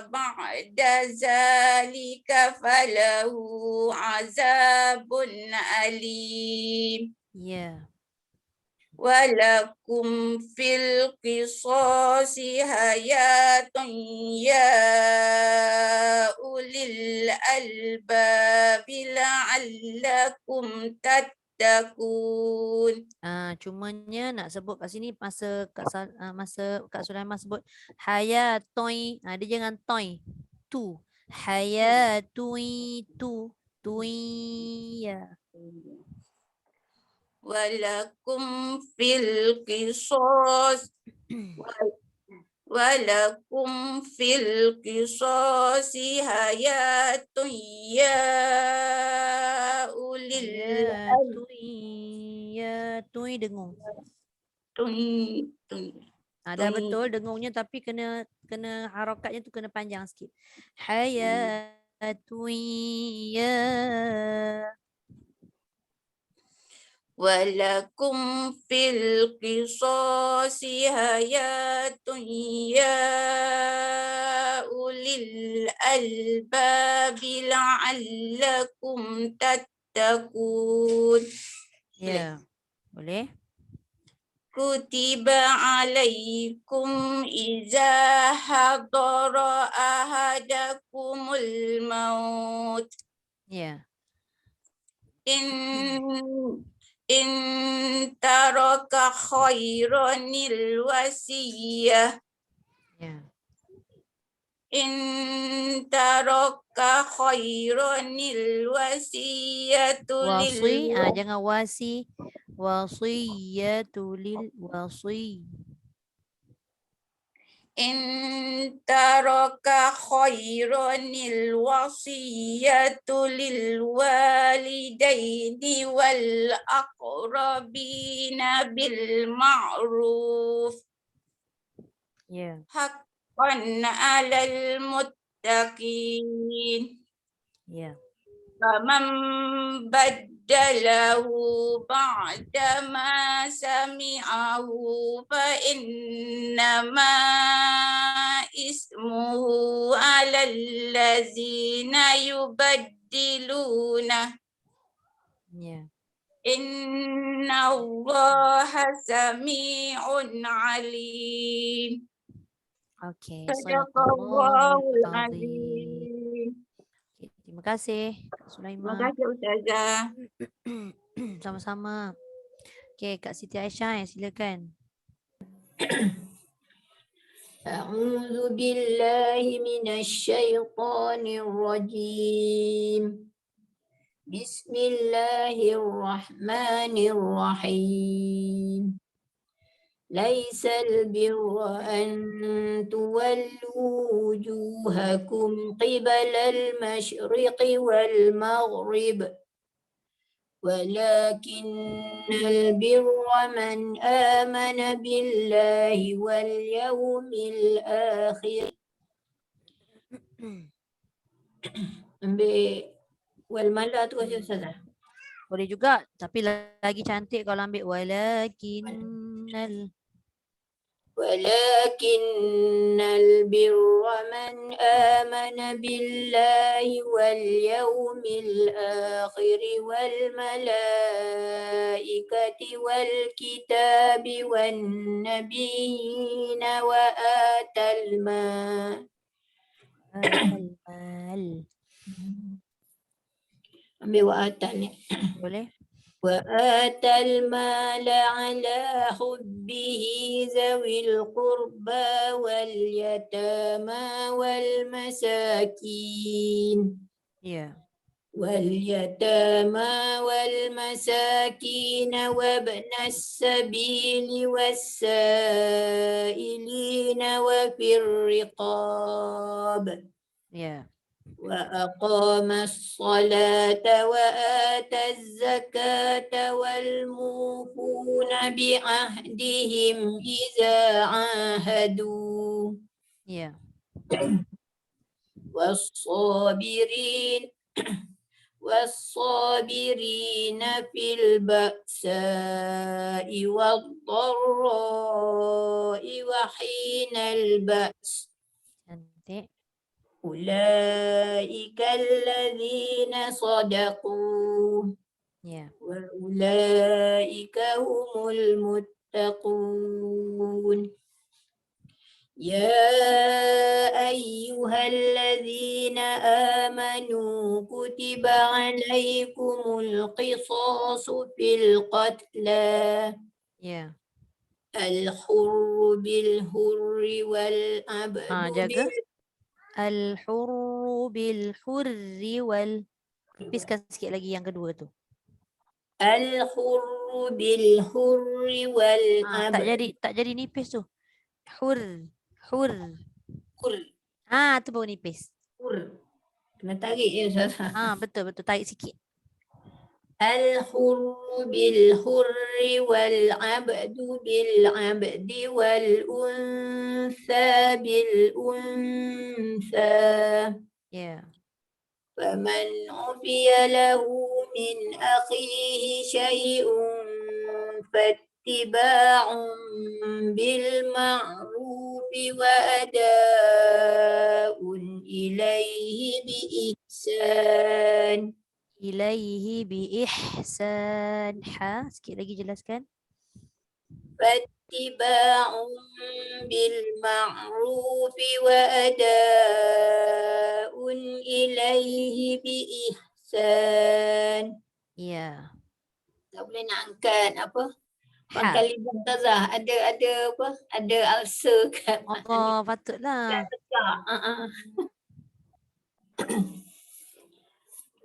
ba'da zalika falahu azabun alim. Walakum fil qisasi hayatun ya ulil albabi la'allakum tattaqun. Cumanya nak sebut kat sini masa Kak Sulaiman sebut hayatoi. Dia jangan toi. Tu. Hayatui tu. Tui ya. Walakum fil qisas walakum fil qisasi hayatun ya ulil Ya tui dengung. Dah betul dengungnya tapi kena harokatnya tu kena panjang sikit. Hayatun ya. walakum fil qisasi hayatun ya ulil albabi la'allakum tattaqun. Ya. Boleh? Kutiba alaikum iza hadara ahadakumul maut. Ya. In taraka khairanil wasiyah. Ya. In taraka khairanil wasiyatu Wasi, lil jangan wasi. Wasiyatu lil wasi. In taraka khairanil wasiyatu lil walidaini wal aqrabina bil ma'ruf. Ya. Haqqan 'alal muttaqin. Ya. Faman baddalahu ba'da ma sami'ahu fa innama ismuhu 'alal ladzina yubaddiluna. Ya. Innallaha sami'un 'alim. Okey. Sadaqallahul Azim. azim. Terima kasih Kak Terima Sulaiman. kasih Ustazah. Sama-sama. Okey, Kak Siti Aisyah, silakan. أعوذ بالله من الشيطان الرجيم بسم الله الرحمن الرحيم ليس البر أن تولوا وجوهكم قبل المشرق والمغرب ولكن البر من آمن بالله واليوم الآخر والملا tu kasi Ustazah. Boleh juga, tapi lagi cantik kalau ambil walakinnal. ولكن البر من آمن بالله واليوم الآخر والملائكة والكتاب والنبيين وآتى المال ambil وآتى ni. Boleh? وآتى المال على حبه ذوي القربى واليتامى والمساكين واليتامى والمساكين وابن السبيل والسائلين وفي الرقاب وأقام الصلاة وآتى الزكاة والموفون بعهدهم إذا عاهدوا والصابرين في البأساء والضراء وحين البأس أولئك الذين صدقوا وأولئك هم المتقون يا أيها الذين آمنوا كتب عليكم القصاص في القتلى الحر بالحر والعبد Al-hurru bil-hurri wal. Nipiskan sikit lagi yang kedua tu. Al-hurru bil-hurri wal-abd. Tak jadi nipis tu. Hur. Hur. Tu baru nipis. Hur. Kena tarik je Ustazah. Betul tarik sikit. الحر بالحر والعبد بالعبد والأنثى بالأنثى Ya. فمن عفي له من أخيه شيء فاتباع بالمعروف وأداء إليه بإحسان Ilaihi bi ihsan. Sikit lagi jelaskan. فاتباع بالمعروف وأداء إليه بإحسان. Ya. Tak boleh nak angkat apa? Ha. Pangkal lidah Ustazah. Ada apa? Ada ulcer kat Allah, patutlah. tegak.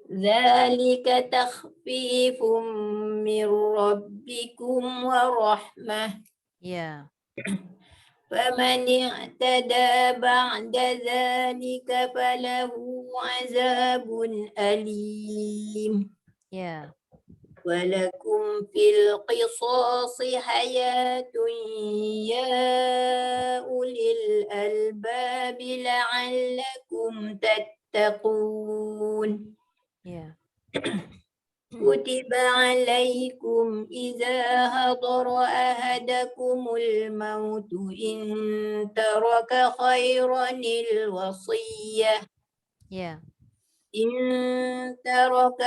ذلك تخفيف من ربكم ورحمة. Ya. فمن اعتدى بعد ذلك فله عذاب أليم. Ya. ولكم في القصاص حياة يا أولي الألباب لعلكم تتقون. Ya. كتب عليكم إذا حضر أحدكم الموت إن ترك خيرا الوصية. Ya. إن ترك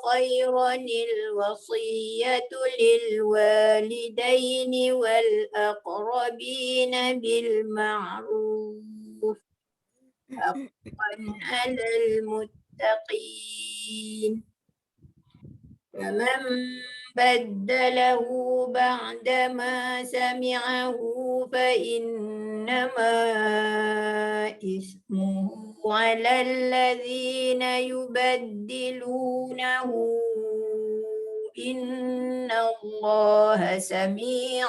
خيرا الوصية للوالدين والأقربين بالمعروف حقا على المتقين. فمن بدله بعدما سمعه فإنما إثمه على الذين يبدلونه إن الله سميع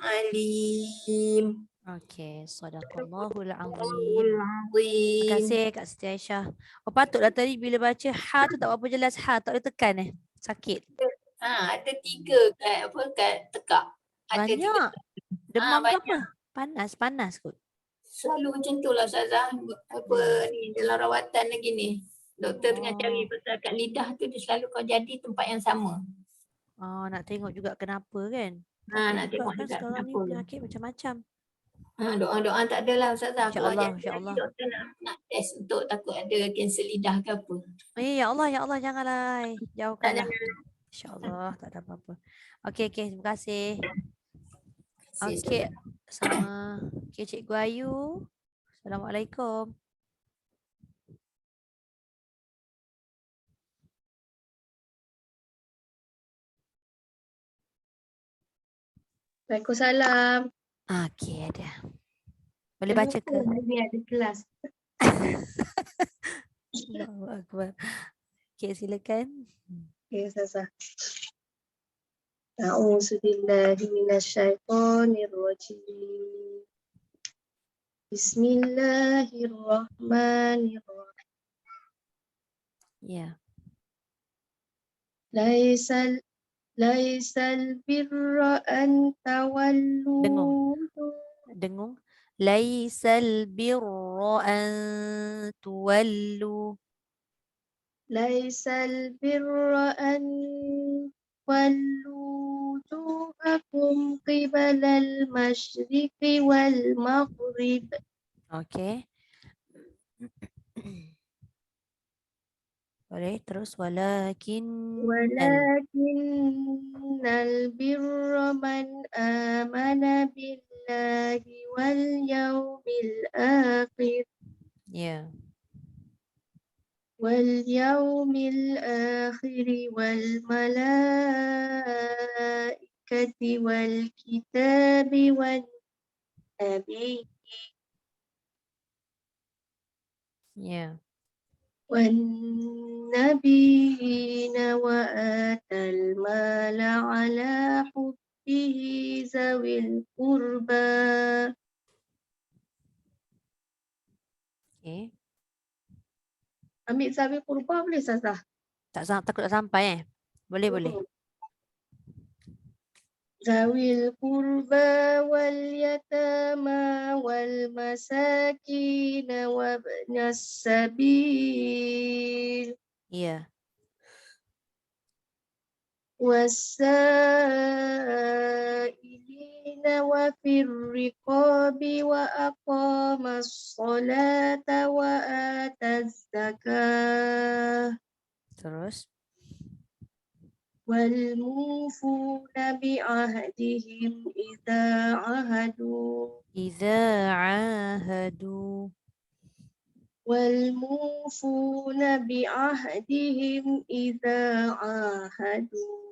عليم. Okey, sadaqallahul azim. Terima Azim. kasih Kak Siti Aisyah. Patutlah tadi bila baca tu tak berapa jelas tak boleh tekan sakit. Ada 3 kat tekak. Ada 3. Banyak. Demam ke banyak. apa? Panas kot. Selalu macam tu lah Ustazah. Ni dalam rawatan lagi ni. Doktor tengah cari pasal kat lidah tu dia selalu kau jadi tempat yang sama. Nak tengok juga kenapa kan. Nak tengok kan juga sekarang ni kenapa. penyakit macam-macam. Doa-doa tak adalah Ustazah. Kalau InsyaAllah, jadi insyaAllah. doktor nak test untuk takut ada kanser lidah ke apa. Ya Allah janganlah. Jauhkanlah. Jangan. InsyaAllah tak ada apa-apa. Okey, terima kasih. Okey. Okey, sama. Okey, Cikgu Ayu. Assalamualaikum. Waalaikumsalam. Okey, ada. Boleh baca ke? Ni ada kelas. Allahu Akbar. Okey, silakan. Okey, Ustazah. A'udzubillahi minasyaitonirrajim. Bismillahirrahmanirrahim. Ya. Laisal birra an tawallu. Dengung. Laisal birra an tuwallu. Laisal birra an wallu wujuhakum qibalal masyriqi wal maghrib. Okey. Boleh terus walakinnal birra man amana billahi wal yawmil akhir. Ya. واليوم الآخر والملائكة والكتاب والنبي. Ya. والنبيين وآتى المال على حبه bihi zawil qurba. Okay. Ambil zawil qurba boleh Ustazah? Takut tak sampai Boleh. Zawil qurba wal yatama wal masakin wa ibnas sabil Ya. was-sa'ilina wa fir riqabi wa aqamas salata wa ataz zakah Terus. wal mufuna bi ahdihim idza ahadu Idza ahadu. والموفون بعهدهم إذا عاهدوا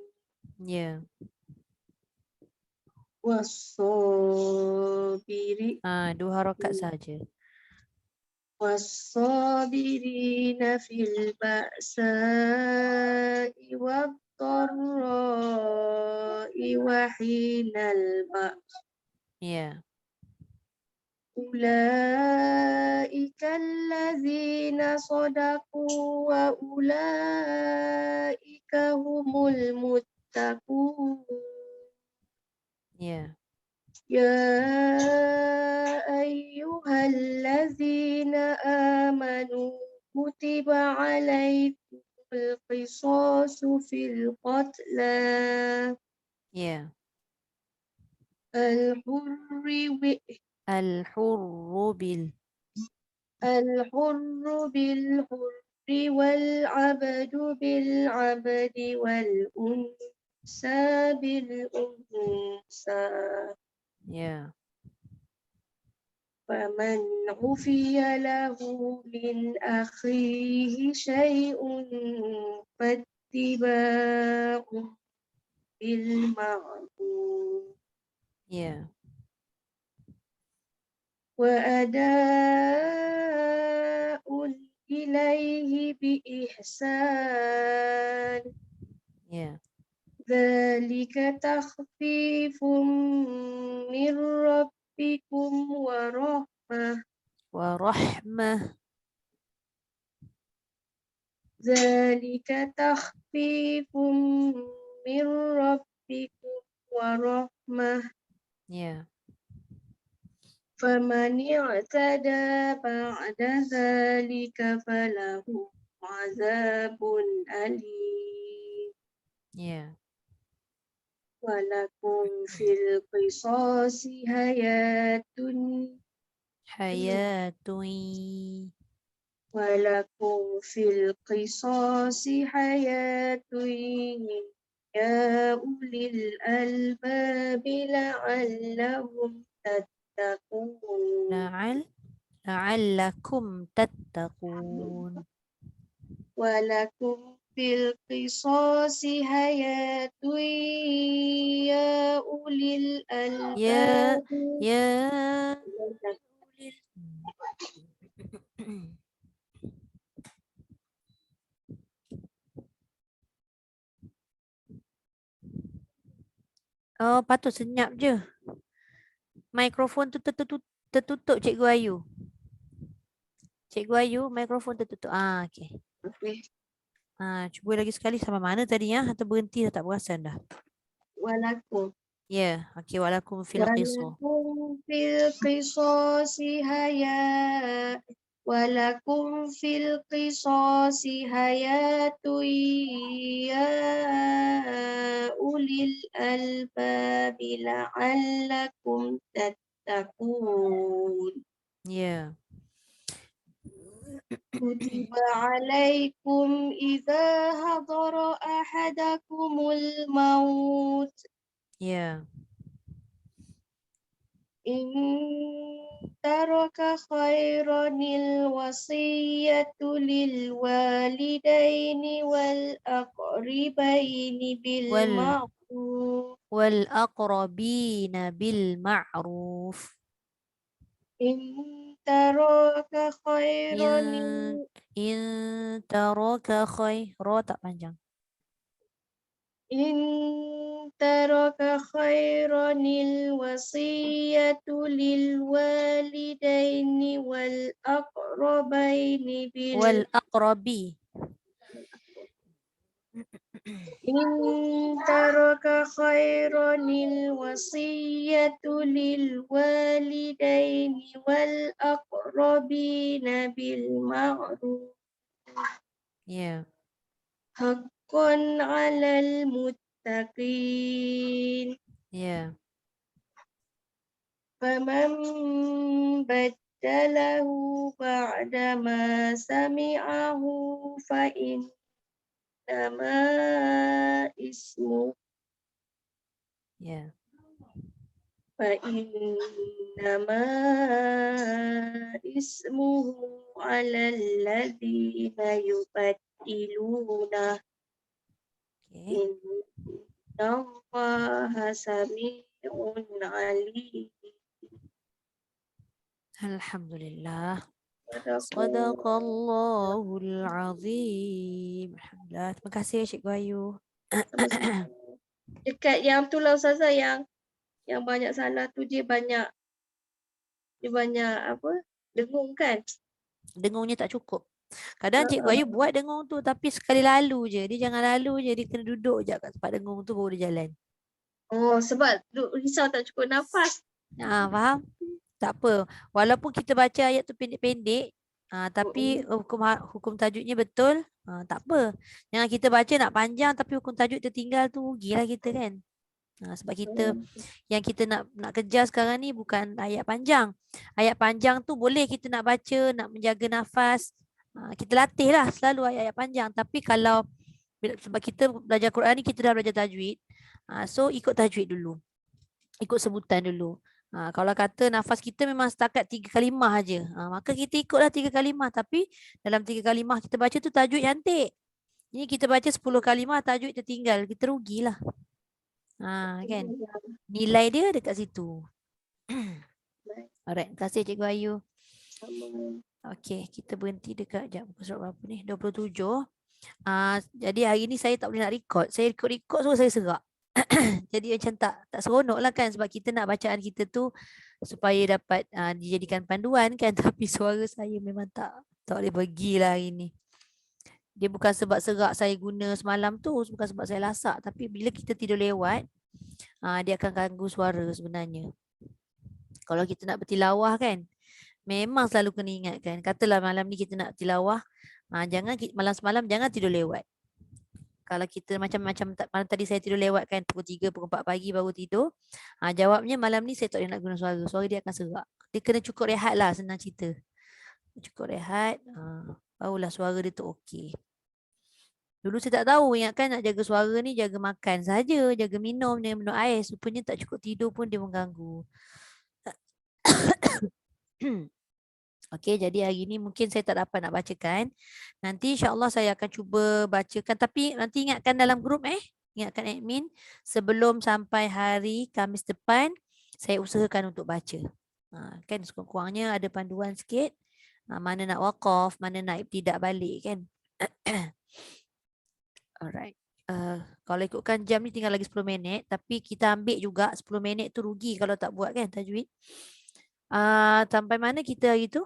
Ya. والصابرين 2 harakat saja. والصابرين في البأساء والضراء وحين البأس Ya. أولئك الذين صدقوا وأولئك هم المتقون Ya. يا أيها الذين آمنوا كتب عليكم القصاص في القتلى Ya. الحر بالحر والعبد بالعبد والأنثى بالأنثى Ya. فمن عفي له من أخيه شيء فاتباع بالمعروف Ya. وأداء إليه بإحسان Ya. ذلك تخفيف من ربكم ورحمة Warahmah. ذلك تخفيف من ربكم ورحمة Ya. فمن اعتدى بعد ذلك فله عذاب أليم Ya. ولكم في القصاص حياة Hayatui. ولكم في القصاص حياة يا أولي الألباب لعلهم تتقون La'allakum tattaqun. ولكم في القصاص حياة يا أولي Ya. الألباب Ya. Oh, patut senyap je. Mikrofon tu tertutup Cikgu Ayu. Cikgu Ayu, mikrofon tertutup. Okey. Cuba lagi sekali sampai mana tadi ya? Atau berhenti dah tak perasan dah. ولكم Ya, okey. Walakum fil qisas. ولكم في القصاص حياة ولكم في القصاص حياة يا أولي الألباب لعلكم تتقون Ya. كتب عليكم إذا حضر أحدكم الموت Ya. إن ترك خيرا الوصية للوالدين والأقربين بالمعروف Wal aqrabina bil ma'ruf. إن ترك خيرا In taraka khaira tak panjang. إن ترك خيرا wal aqrabi. إن ترك خيرا الوصية للوالدين والأقربين بالمعروف Ya. حقا على المتقين Ya. فمن بدله بعدما سمعه فإنما اسمه Ya. فإنما اسمه على الذين يبدلونه Okay. إن الله سميع عليم. Alhamdulillah. صدق Sadaqallahul azim. Alhamdulillah. Terima kasih Cikgu Ayu. sama-sama. Dekat yang tu lah Ustazah yang banyak salah tu dia banyak apa dengung kan. Dengungnya tak cukup. Kadang Cikgu Ayu buat dengung tu tapi sekali lalu je. Dia jangan lalu je. Dia kena duduk je kat tempat dengung tu baru dia jalan. Oh sebab risau tak cukup nafas. Faham? Tak apa. Walaupun kita baca ayat tu pendek-pendek, tapi hukum tajwidnya betul, tak apa. Jangan kita baca nak panjang tapi hukum tajwid tertinggal tu rugilah kita kan. Sebab yang kita nak kejar sekarang ni bukan ayat panjang. Ayat panjang tu boleh kita nak baca, nak menjaga nafas. Kita latih lah selalu ayat-ayat panjang. Tapi kalau sebab kita belajar Quran ni kita dah belajar tajwid. So ikut tajwid dulu. Ikut sebutan dulu. Kalau kata nafas kita memang setakat 3 kalimah aja, maka kita ikutlah 3 kalimah. Tapi dalam 3 kalimah kita baca tu tajwid cantik. Ini kita baca 10 kalimah tajwid tertinggal, kita rugilah. Kan? Nilai dia dekat situ. Alright, terima kasih Cikgu Ayu. Okey, kita berhenti dekat muka surat berapa ni? 27. Jadi hari ni saya tak boleh nak record. Saya record so saya serak. Jadi macam tak seronok lah kan, sebab kita nak bacaan kita tu supaya dapat dijadikan panduan kan. Tapi suara saya memang tak boleh pergi lah hari ni. Dia bukan sebab serak saya guna semalam tu, bukan sebab saya lasak, tapi bila kita tidur lewat dia akan ganggu suara sebenarnya. Kalau kita nak bertilawah kan, memang selalu kena ingatkan. Katalah malam ni kita nak tilawah, jangan malam semalam jangan tidur lewat. Kalau kita macam-macam malam tadi saya tidur lewat kan, pukul 3, pukul 4 pagi baru tidur. Jawabnya malam ni saya tak boleh nak guna suara. Suara dia akan serak. Dia kena cukup rehat lah, senang cerita. Cukup rehat, barulah suara dia tu okey. Dulu saya tak tahu, ingatkan nak jaga suara ni jaga makan saja, jaga minum, jangan minum air. Rupanya tak cukup tidur pun dia mengganggu. Okey, jadi hari ni mungkin saya tak dapat nak bacakan. Nanti insya-Allah saya akan cuba bacakan, tapi nanti ingatkan dalam grup ingatkan admin sebelum sampai hari Khamis depan saya usahakan untuk baca. Kan sekurang-kurangnya ada panduan sikit. Mana nak waqaf, mana nak ibtidak balik kan. Alright. Kalau ikutkan jam ni tinggal lagi 10 minit, tapi kita ambil juga 10 minit tu rugi kalau tak buat kan tajwid. Sampai mana kita hari tu?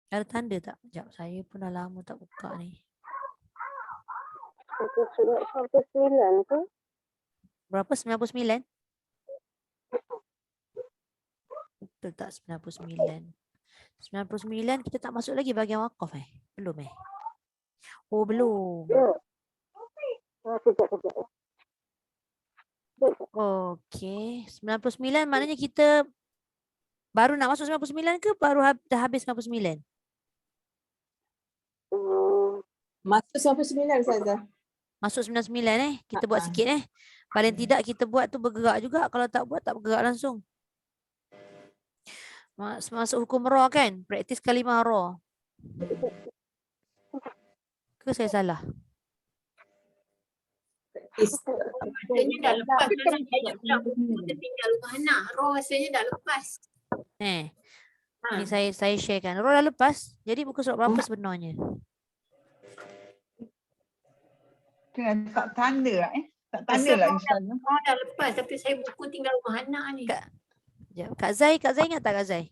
Ada tanda tak? Sekejap, saya pun dah lama tak buka ni. Surat 99 tu. Berapa? 99? Betul tak 99? 99 kita tak masuk lagi bahagian wakaf Belum Oh belum. Sekejap. Okey, 99 maknanya kita baru nak masuk 99 ke baru dah habis 99? Masuk 99 Ustazah. Masuk 99 kita buat sikit Paling tidak kita buat tu bergerak juga. Kalau tak buat tak bergerak langsung. Masuk hukum ra kan? Praktis kalimah ra. Ke saya salah? Rasanya dah lepas kan kita tinggal rumah anak. Roh rasanya dah lepas. Ni saya sharekan. Roh dah lepas. Jadi muka surat berapa sebenarnya? Kena tak tanda Tak tanda lah Ustazah. Roh dah lepas tapi saya buku tinggal rumah anak ni. Sekejap. Kak Zai ingat tak Kak Zai?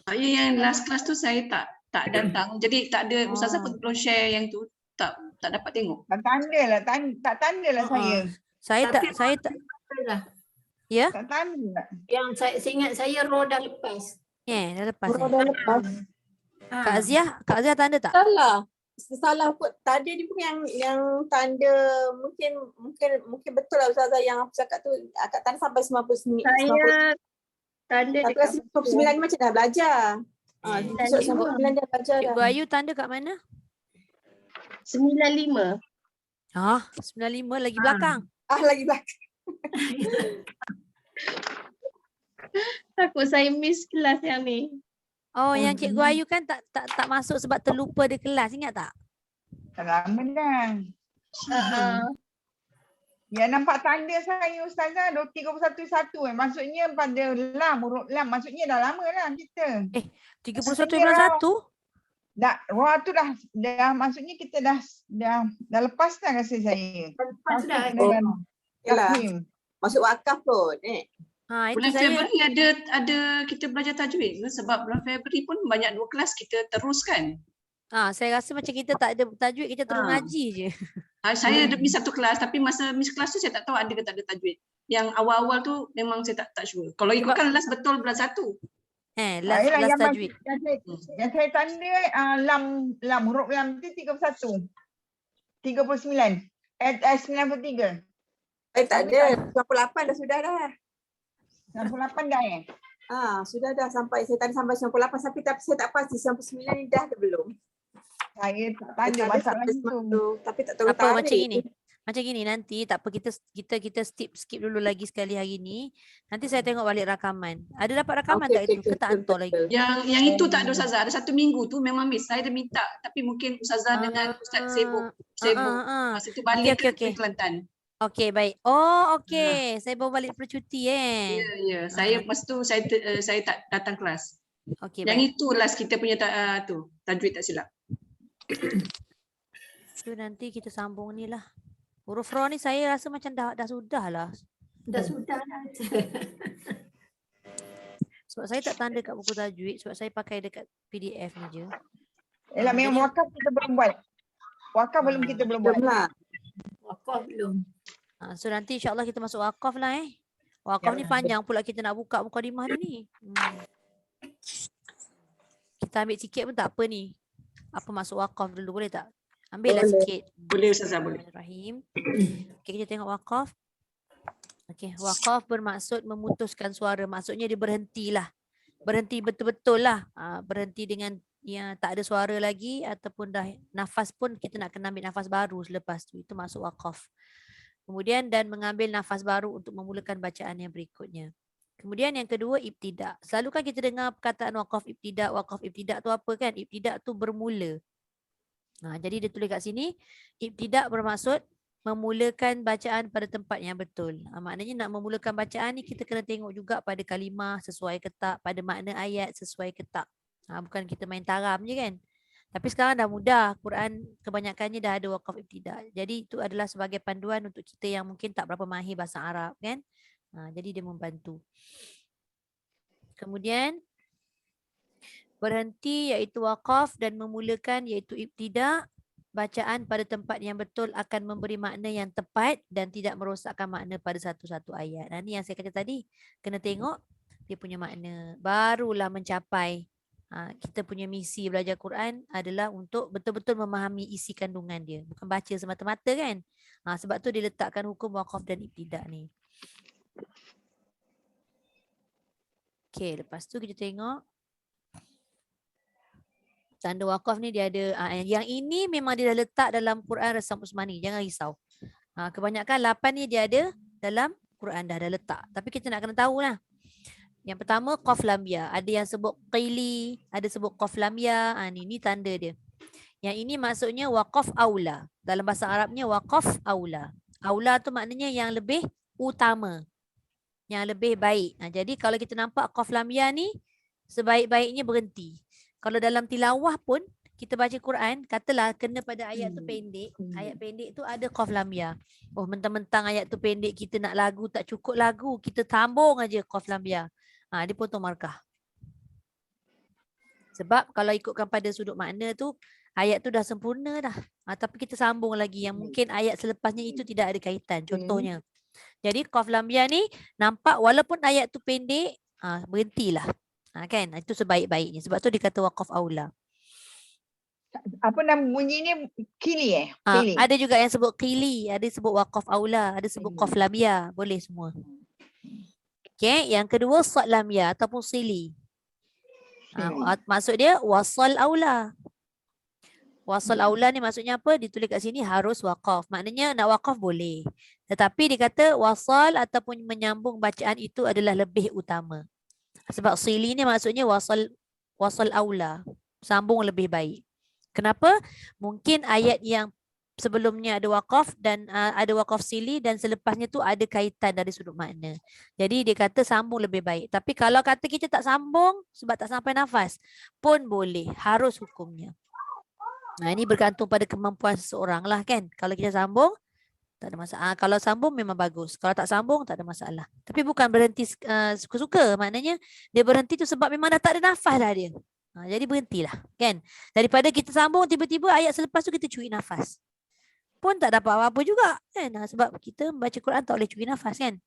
Saya yang last class tu saya tak datang. Jadi tak ada ustazah Oh. pun belum share yang tu. Tak dapat tengok. Tak tanda lah, tak tanda lah saya. Saya tak, Tapi saya tak. Lah. Ya? Tak tanda. Yang saya ingat saya roh dah lepas. Dah lepas. Orang dah lepas. Kak Zia tanda tak? Salah kot. Tadi dia pun yang tanda mungkin betul lah Ustazah yang aku cakap tu akak tanda sampai 99. Saya tanda Tapi dekat 99 ni macam dah belajar. Besok 99 dah belajar dah. Cikgu Ayu tanda kat mana? 95. 95 lagi belakang. Lagi belakang. Takut saya miss kelas yang ni. Oh, yang Cikgu Ayu kan tak masuk sebab terlupa dia kelas, ingat tak? Tak lama dah. Ya nampak tanda saya Ustazah 311 maksudnya pada lam, huruf lam. Maksudnya dah lama lah kita. 31 bulan 1? Dah, roh tu dah maksudnya kita dah lepas dah rasa saya. Lepas dah. Yalah. Masuk wakaf kot. Itu Bulan saya. Februari ada kita belajar tajwid ke? Sebab bulan Februari pun banyak 2 kelas kita teruskan. Saya rasa macam kita tak ada tajwid, kita terus ngaji je. Saya ada miss 1 kelas tapi masa miss kelas tu saya tak tahu ada ke tak ada tajwid. Yang awal-awal tu memang saya tak sure. Kalau ikutkan last betul bulan 1. Last tajwid. Yang saya tanda lam huruf lam tu 31. 39. 93. Tak ada. 98 dah sudah dah. 98 dah Sudah dah sampai saya tadi sampai 98 tapi saya tak pasti 99 ni dah ke belum. Saya tak tanda masalah tu. Tapi tak tahu Apa macam ini? Macam gini nanti tak apa kita skip dulu lagi sekali hari ni. Nanti saya tengok balik rakaman. Ada dapat rakaman tak itu? Ke tak hantar lagi? Yang itu tak ada Ustazah. Ada 1 minggu tu memang miss. Saya dah minta tapi mungkin Ustazah dengan Ustaz sibuk. Masa tu balik ke Kelantan. Okey, baik. Okey. Saya baru balik percuti Ya. Saya lepas tu saya tak datang kelas. Okey, Yang baik. itu last kita punya tajwid tak silap. So nanti kita sambung ni lah. Huruf ra ni saya rasa macam dah sudah lah. Dah sudah dah. Sebab saya tak tanda kat buku tajwid sebab saya pakai dekat PDF ni je. Yalah memang wakaf kita belum buat. Wakaf belum kita belum buat. Wakaf belum. So nanti insyaAllah kita masuk wakaf lah Wakaf ni panjang pula kita nak buka mukadimah dia ni. Kita ambil sikit pun tak apa ni. Apa masuk wakaf dulu boleh tak? Ambil lah sikit. Boleh Ustazah, boleh. Bismillahirrahmanirrahim. Okay, kita tengok wakaf. Okay, wakaf bermaksud memutuskan suara. Maksudnya dia berhentilah. Berhenti betul-betul lah. Berhenti dengan yang tak ada suara lagi ataupun dah nafas pun kita nak kena ambil nafas baru selepas tu. Itu masuk wakaf. Kemudian dan mengambil nafas baru untuk memulakan bacaan yang berikutnya. Kemudian yang kedua ibtidak. Selalu kan kita dengar perkataan wakaf ibtidak. Wakaf ibtidak tu apa kan? Ibtidak tu bermula. Jadi dia tulis kat sini, ibtidak bermaksud memulakan bacaan pada tempat yang betul. Maknanya nak memulakan bacaan ni kita kena tengok juga pada kalimah sesuai ke tak, pada makna ayat sesuai ke tak. Bukan kita main taram je kan. Tapi sekarang dah mudah, Quran kebanyakannya dah ada wakaf ibtidak. Jadi itu adalah sebagai panduan untuk kita yang mungkin tak berapa mahir bahasa Arab kan. Jadi dia membantu. Kemudian berhenti iaitu wakaf dan memulakan iaitu ibtidak. Bacaan pada tempat yang betul akan memberi makna yang tepat dan tidak merosakkan makna pada satu-satu ayat. Ini yang saya kata tadi, kena tengok dia punya makna. Barulah mencapai kita punya misi belajar Quran adalah untuk betul-betul memahami isi kandungan dia. Bukan baca semata-mata kan. Sebab tu dia letakkan hukum wakaf dan ibtidak ni. Okey, lepas tu kita tengok. Tanda wakaf ni dia ada, yang ini memang dia dah letak dalam Quran Rasam Usmani. Jangan risau. Kebanyakan 8 ni dia ada dalam Quran dah letak. Tapi kita nak kena tahu lah. Yang pertama qaf lam ya. Ada yang sebut qili, ada sebut qaf lam ya. Ni tanda dia. Yang ini maksudnya waqaf aula. Dalam bahasa Arabnya waqaf aula. Aula tu maknanya yang lebih utama. Yang lebih baik. Jadi kalau kita nampak qaf lam ya ni, sebaik-baiknya berhenti. Kalau dalam tilawah pun kita baca Quran, katalah kena pada ayat tu pendek. Ayat pendek tu ada qaf lam ya. Mentang-mentang ayat tu pendek, kita nak lagu tak cukup lagu, kita sambung aja qaf lam ya. Dia potong markah. Sebab kalau ikutkan pada sudut makna tu, ayat tu dah sempurna dah. Tapi kita sambung lagi yang mungkin ayat selepasnya itu tidak ada kaitan. Contohnya. Jadi qaf lam ya ni nampak walaupun ayat tu pendek, berhentilah. Kan? Itu sebaik-baiknya. Sebab tu dikata waqaf aula. Apa nama bunyi ni? Kili Kili. Ada juga yang sebut qili, ada sebut waqaf aula, ada sebut qaf lam ya, boleh semua. Okay, yang kedua sad lam ya ataupun sili. Maksud dia wasal aula. Wasal aula ni maksudnya apa? Ditulis kat sini harus waqaf. Maknanya nak waqaf boleh. Tetapi dikata wasal ataupun menyambung bacaan itu adalah lebih utama. Sebab sili ni maksudnya wasal aula. Sambung lebih baik. Kenapa? Mungkin ayat yang sebelumnya ada waqaf dan ada waqaf sili dan selepasnya tu ada kaitan dari sudut makna. Jadi dia kata sambung lebih baik. Tapi kalau kata kita tak sambung sebab tak sampai nafas pun boleh. Harus hukumnya. Ini bergantung pada kemampuan seseorang lah kan. Kalau kita sambung tak ada masalah. Kalau sambung memang bagus. Kalau tak sambung tak ada masalah. Tapi bukan berhenti suka-suka. Maknanya dia berhenti tu sebab memang dah tak ada nafas dah dia. Jadi berhentilah kan. Daripada kita sambung tiba-tiba ayat selepas tu kita curi nafas. Pun tak dapat apa-apa juga kan. Sebab kita membaca Quran tak boleh curi nafas kan.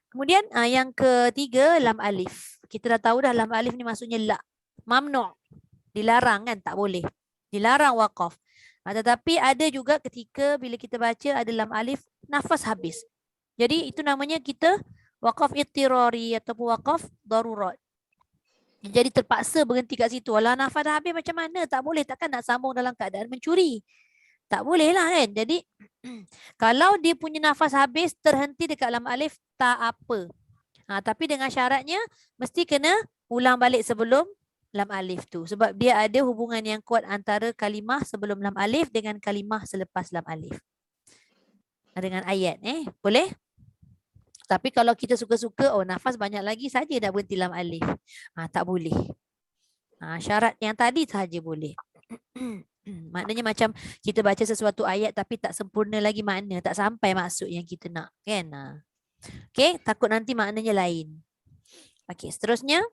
Kemudian yang ketiga lam alif. Kita dah tahu dah lam alif ni maksudnya la. Mamnu'. Dilarang kan, tak boleh. Dilarang waqaf. Tetapi ada juga ketika bila kita baca ada lam alif nafas habis. Jadi itu namanya kita waqaf ittirari ataupun waqaf darurat. Jadi terpaksa berhenti kat situ. Alah nafas dah habis macam mana? Tak boleh. Takkan nak sambung dalam keadaan mencuri. Tak boleh lah kan. Jadi kalau dia punya nafas habis terhenti dekat lam alif tak apa. Tapi dengan syaratnya mesti kena ulang balik sebelum lam alif tu. Sebab dia ada hubungan yang kuat antara kalimah sebelum lam alif dengan kalimah selepas lam alif. Dengan ayat boleh? Tapi kalau kita suka-suka, nafas banyak lagi saja dah berhenti lam alif. Tak boleh. Syarat yang tadi sahaja boleh. Maknanya macam kita baca sesuatu ayat tapi tak sempurna lagi makna. Tak sampai maksud yang kita nak. Kan? Okay, takut nanti maknanya lain. Okay, seterusnya.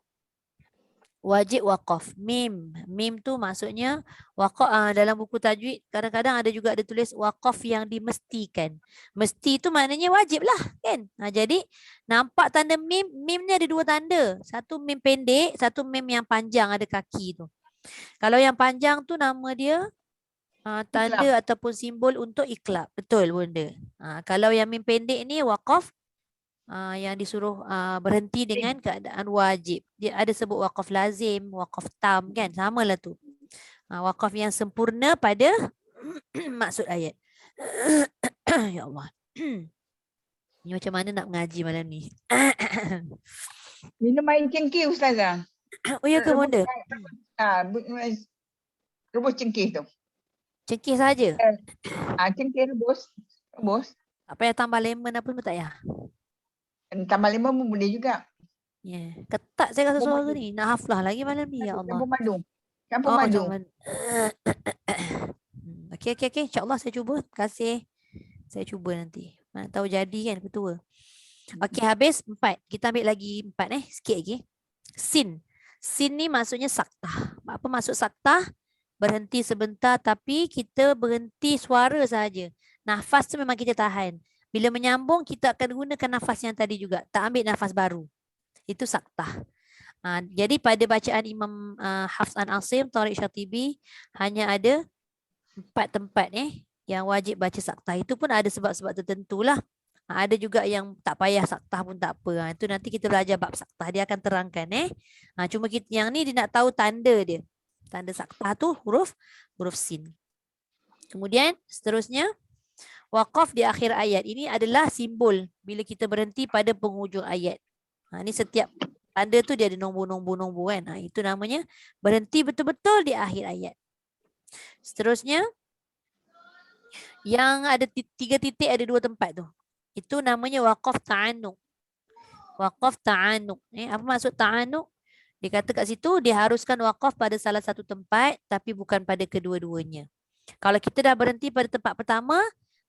Wajib waqaf. Mim. Mim tu maksudnya waqaf dalam buku tajwid kadang-kadang ada juga ada tulis waqaf yang dimestikan. Mesti tu maknanya wajib lah kan. Jadi nampak tanda mim. Mim ni ada dua tanda. Satu mim pendek, satu mim yang panjang ada kaki tu. Kalau yang panjang tu nama dia tanda iklab ataupun simbol untuk iklab. Betul bunda. Kalau yang mim pendek ni waqaf yang disuruh berhenti dengan keadaan wajib. Dia ada sebut waqaf lazim, waqaf tam kan. Samalah tu. Waqaf yang sempurna pada maksud ayat. Ya Allah. Ni macam mana nak mengaji malam ni? Minum air cengkeh Ustazah. Oh ya ke bunda? Rebus cengkeh tu. Cengkeh saja? Cengkeh rebus. Tak payah tambah lemon apa pun tak payah? Tambah lemon pun boleh juga. Ya. Ketat saya rasa suara ni. Nak haflah lagi malam ni. Ya Allah. Campur madu. Campur madu. Okey. InsyaAllah saya cuba. Terima kasih. Saya cuba nanti. Mana tahu jadi kan ketua. Okey, habis 4. Kita ambil lagi 4 sikit lagi. Sin. Sin ni maksudnya saktah. Apa maksud saktah? Berhenti sebentar tapi kita berhenti suara saja. Nafas tu memang kita tahan. Bila menyambung kita akan gunakan nafas yang tadi juga. Tak ambil nafas baru. Itu saktah. Jadi pada bacaan Imam Hafs an Asim, Tariq Syatibi hanya ada 4 tempat yang wajib baca saktah. Itu pun ada sebab-sebab tertentu lah. Ada juga yang tak payah saktah pun tak apa. Itu nanti kita belajar bab saktah. Dia akan terangkan. Cuma kita, yang ni dia nak tahu tanda dia. Tanda saktah tu huruf sin. Kemudian seterusnya. Waqaf di akhir ayat. Ini adalah simbol bila kita berhenti pada penghujung ayat. Ini setiap tanda tu dia ada nombor-nombor kan. Itu namanya berhenti betul-betul di akhir ayat. Seterusnya. Yang ada 3 titik ada 2 tempat tu. Itu namanya waqaf ta'anuq. Waqaf ta'anuq. Apa maksud ta'anuq? Dia kata kat situ diharuskan waqaf pada salah satu tempat tapi bukan pada kedua-duanya. Kalau kita dah berhenti pada tempat pertama,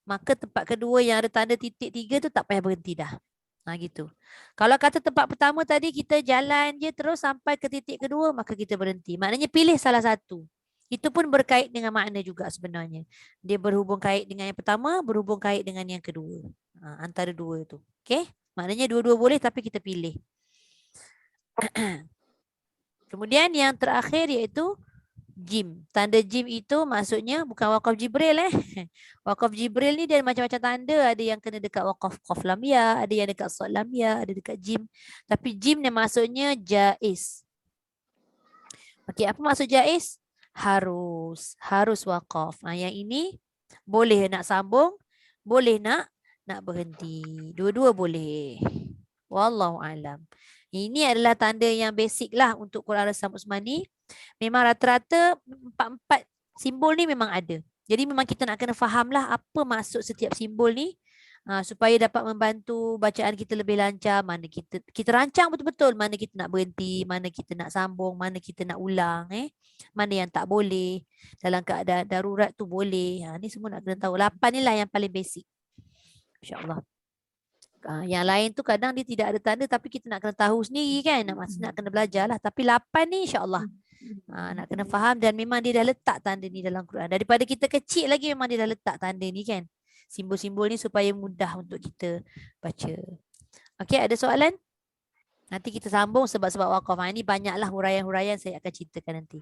maka tempat kedua yang ada tanda titik 3 tu tak payah berhenti dah. Gitu. Kalau kata tempat pertama tadi kita jalan je terus sampai ke titik kedua, maka kita berhenti. Maknanya pilih salah satu. Itu pun berkait dengan makna juga sebenarnya. Dia berhubung kait dengan yang pertama, berhubung kait dengan yang kedua. Antara dua tu. Okey? Maknanya dua-dua boleh tapi kita pilih. Kemudian yang terakhir iaitu jim. Tanda jim itu maksudnya bukan wakaf Jibril Wakaf Jibril ni dia macam-macam tanda. Ada yang kena dekat wakaf qaf lam ya, ada yang dekat sad lam ya, ada dekat jim. Tapi jim ni maksudnya jaiz. Okey, apa maksud jaiz? Harus wakaf. Yang ini boleh nak sambung, boleh nak berhenti. Dua-dua boleh. Wallahu alam. Ini adalah tanda yang basic lah untuk Quran Rasam Usmani. Memang rata-rata empat simbol ni memang ada. Jadi memang kita nak kena faham lah apa maksud setiap simbol ni supaya dapat membantu bacaan kita lebih lancar. Mana kita rancang betul-betul mana kita nak berhenti, mana kita nak sambung, mana kita nak ulang. Mana yang tak boleh. Dalam keadaan darurat tu boleh. Ni semua nak kena tahu. 8 ni lah yang paling basic. InsyaAllah. Yang lain tu kadang dia tidak ada tanda tapi kita nak kena tahu sendiri kan. Nak kena belajar lah. Tapi 8 ni insyaAllah. Nak kena faham dan memang dia dah letak tanda ni dalam Quran. Daripada kita kecil lagi memang dia dah letak tanda ni kan. Simbol-simbol ni supaya mudah untuk kita baca. Okey, ada soalan? Nanti kita sambung sebab-sebab wakaf. Ini banyaklah huraian-huraian saya akan ceritakan nanti.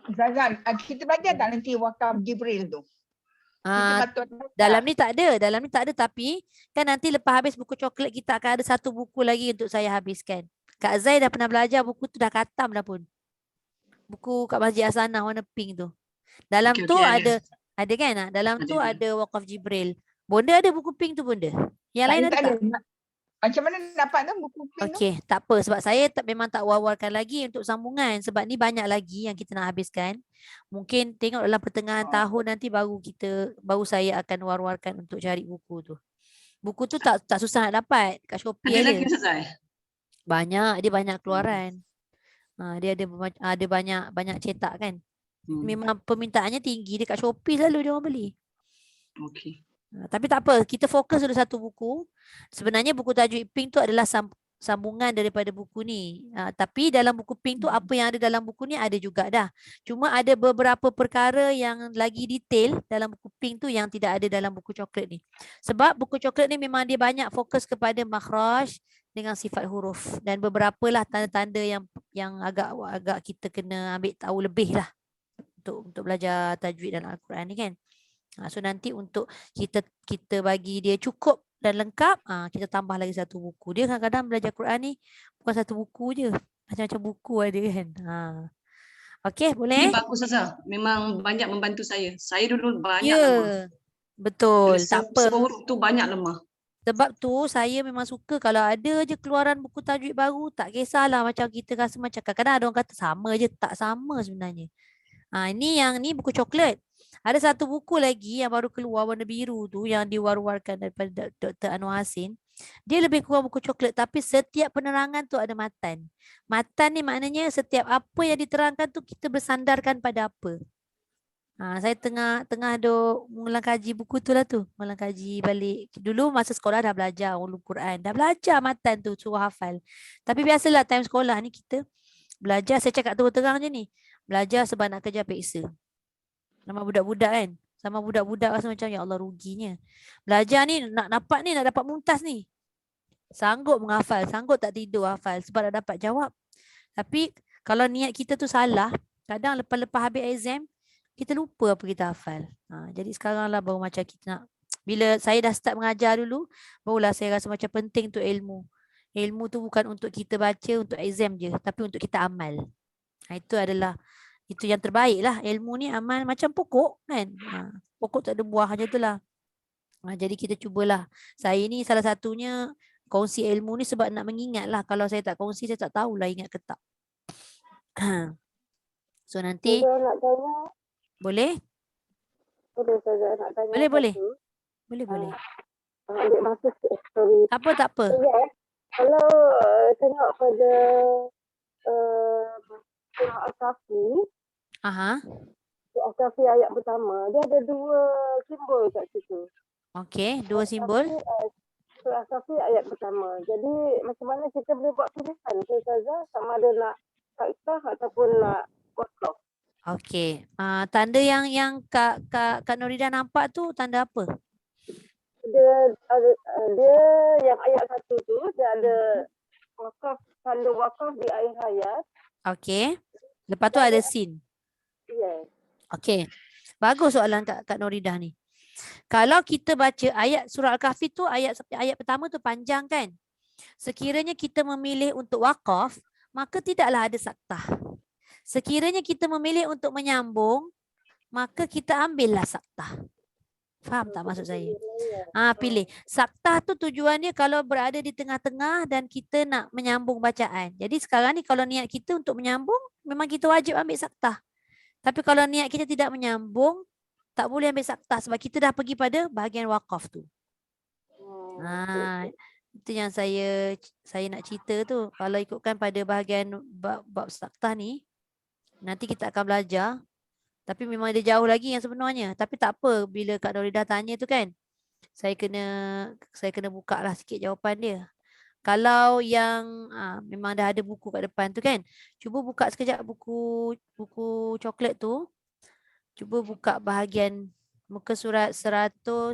Ustazah, kita belajar tak nanti wakaf Jibril tu? Dalam ni tak ada tapi kan nanti lepas habis buku coklat kita akan ada satu buku lagi untuk saya habiskan. Kak Zai dah pernah belajar buku tu, dah khatam dah pun. Buku kat Masjid Hasanah warna pink tu. Dalam tu ada kan? Dalam tu ada wakaf Jibril. Bonda ada buku pink tu Bonda? Yang lain ada tak? Macam mana dapat tu buku pink tu? Okey, tak apa sebab saya memang tak war-warkan lagi untuk sambungan sebab ni banyak lagi yang kita nak habiskan. Mungkin tengok dalam pertengahan tahun nanti baru saya akan war-warkan untuk cari buku tu. Buku tu tak susah nak dapat kat Shopee ada ada. lagi Ustazah? Banyak, dia banyak keluaran. Dia ada banyak cetak kan. Memang permintaannya tinggi dekat Shopee selalu dia orang beli. Okey. Tapi tak apa, kita fokus dulu satu buku. Sebenarnya buku Tajwid Pink tu adalah sambungan daripada buku ni. Tapi dalam buku Pink tu apa yang ada dalam buku ni ada juga dah. Cuma ada beberapa perkara yang lagi detail dalam buku Pink tu yang tidak ada dalam buku coklat ni. Sebab buku coklat ni memang dia banyak fokus kepada makhraj dengan sifat huruf dan beberapa lah tanda-tanda yang agak kita kena ambil tahu lebih lah untuk belajar tajwid dalam Al-Quran ni kan. So nanti untuk kita bagi dia cukup dan lengkap, kita tambah lagi satu buku. Dia kadang-kadang belajar Quran ni bukan satu buku je. Macam-macam buku ada kan. Okey, boleh? Ini bagus Ustazah. Memang banyak membantu saya. Saya dulu banyak lemah. Betul. Tak apa. Semua huruf tu banyak lemah. Sebab tu saya memang suka kalau ada je keluaran buku tajwid baru, tak kisahlah macam kita rasa macam kadang-kadang ada orang kata sama je, tak sama sebenarnya. Ni buku coklat. Ada satu buku lagi yang baru keluar warna biru tu yang diwar-warkan daripada Dr. Anwar Hasin. Dia lebih kurang buku coklat tapi setiap penerangan tu ada matan. Matan ni maknanya setiap apa yang diterangkan tu kita bersandarkan pada apa. Saya tengah mengulang kaji buku tu lah tu. Mengulang kaji balik. Dulu masa sekolah dah belajar ulum Quran. Dah belajar matan tu suruh hafal. Tapi biasalah time sekolah ni kita belajar, saya cakap terang je ni. Belajar sebab nak kerja peksa. Nama budak-budak kan. Sama budak-budak rasa macam ya Allah ruginya. Belajar ni nak dapat mumtaz ni. Sanggup menghafal, sanggup tak tidur hafal sebab nak dapat jawab. Tapi kalau niat kita tu salah, kadang lepas-lepas habis exam, kita lupa apa kita hafal. Jadi sekarang lah baru macam kita nak. Bila saya dah start mengajar dulu, barulah saya rasa macam penting tu ilmu. Ilmu tu bukan untuk kita baca, untuk exam je. Tapi untuk kita amal. Itu yang terbaik lah. Ilmu ni amal macam pokok kan. Pokok tak ada buah macam tu lah. Jadi kita cubalah. Saya ni salah satunya kongsi ilmu ni sebab nak mengingat lah. Kalau saya tak kongsi, saya tak tahulah ingat ke tak. So nanti. Boleh? Boleh. Boleh. Ambil masa sorry. Tak apa. Kalau tengok pada surah Al-Kahfi. Al-Kahfi ayat pertama, dia ada dua simbol kat situ. Okey, dua simbol. surah Al-Kahfi ayat pertama. Jadi macam mana kita boleh buat pilihan ke Ustazah sama ada nak faktah ataupun nak wakaf? Okey. Tanda yang Kak Norida nampak tu tanda apa? Dia yang ayat 1 tu dia ada wakaf, tanda wakaf di akhir ayat. Okey. Lepas tu ada sin. Yes. Okey. Bagus soalan Kak Norida ni. Kalau kita baca ayat surah Al-Kahfi tu ayat pertama tu panjang kan? Sekiranya kita memilih untuk wakaf, maka tidaklah ada saktah. Sekiranya kita memilih untuk menyambung, maka kita ambillah saktah. Faham tak maksud saya? Pilih. Saktah tu tujuannya kalau berada di tengah-tengah dan kita nak menyambung bacaan. Jadi sekarang ni kalau niat kita untuk menyambung, memang kita wajib ambil saktah. Tapi kalau niat kita tidak menyambung, tak boleh ambil saktah sebab kita dah pergi pada bahagian wakaf tu. Itu yang saya nak cerita tu. Kalau ikutkan pada bahagian bab saktah ni, nanti kita akan belajar. Tapi memang dia jauh lagi yang sebenarnya. Tapi tak apa, bila Kak Norida tanya tu kan, saya kena buka lah sikit jawapan dia. Kalau yang memang dah ada buku kat depan tu kan, cuba buka sekejap buku coklat tu. Cuba buka bahagian muka surat 100,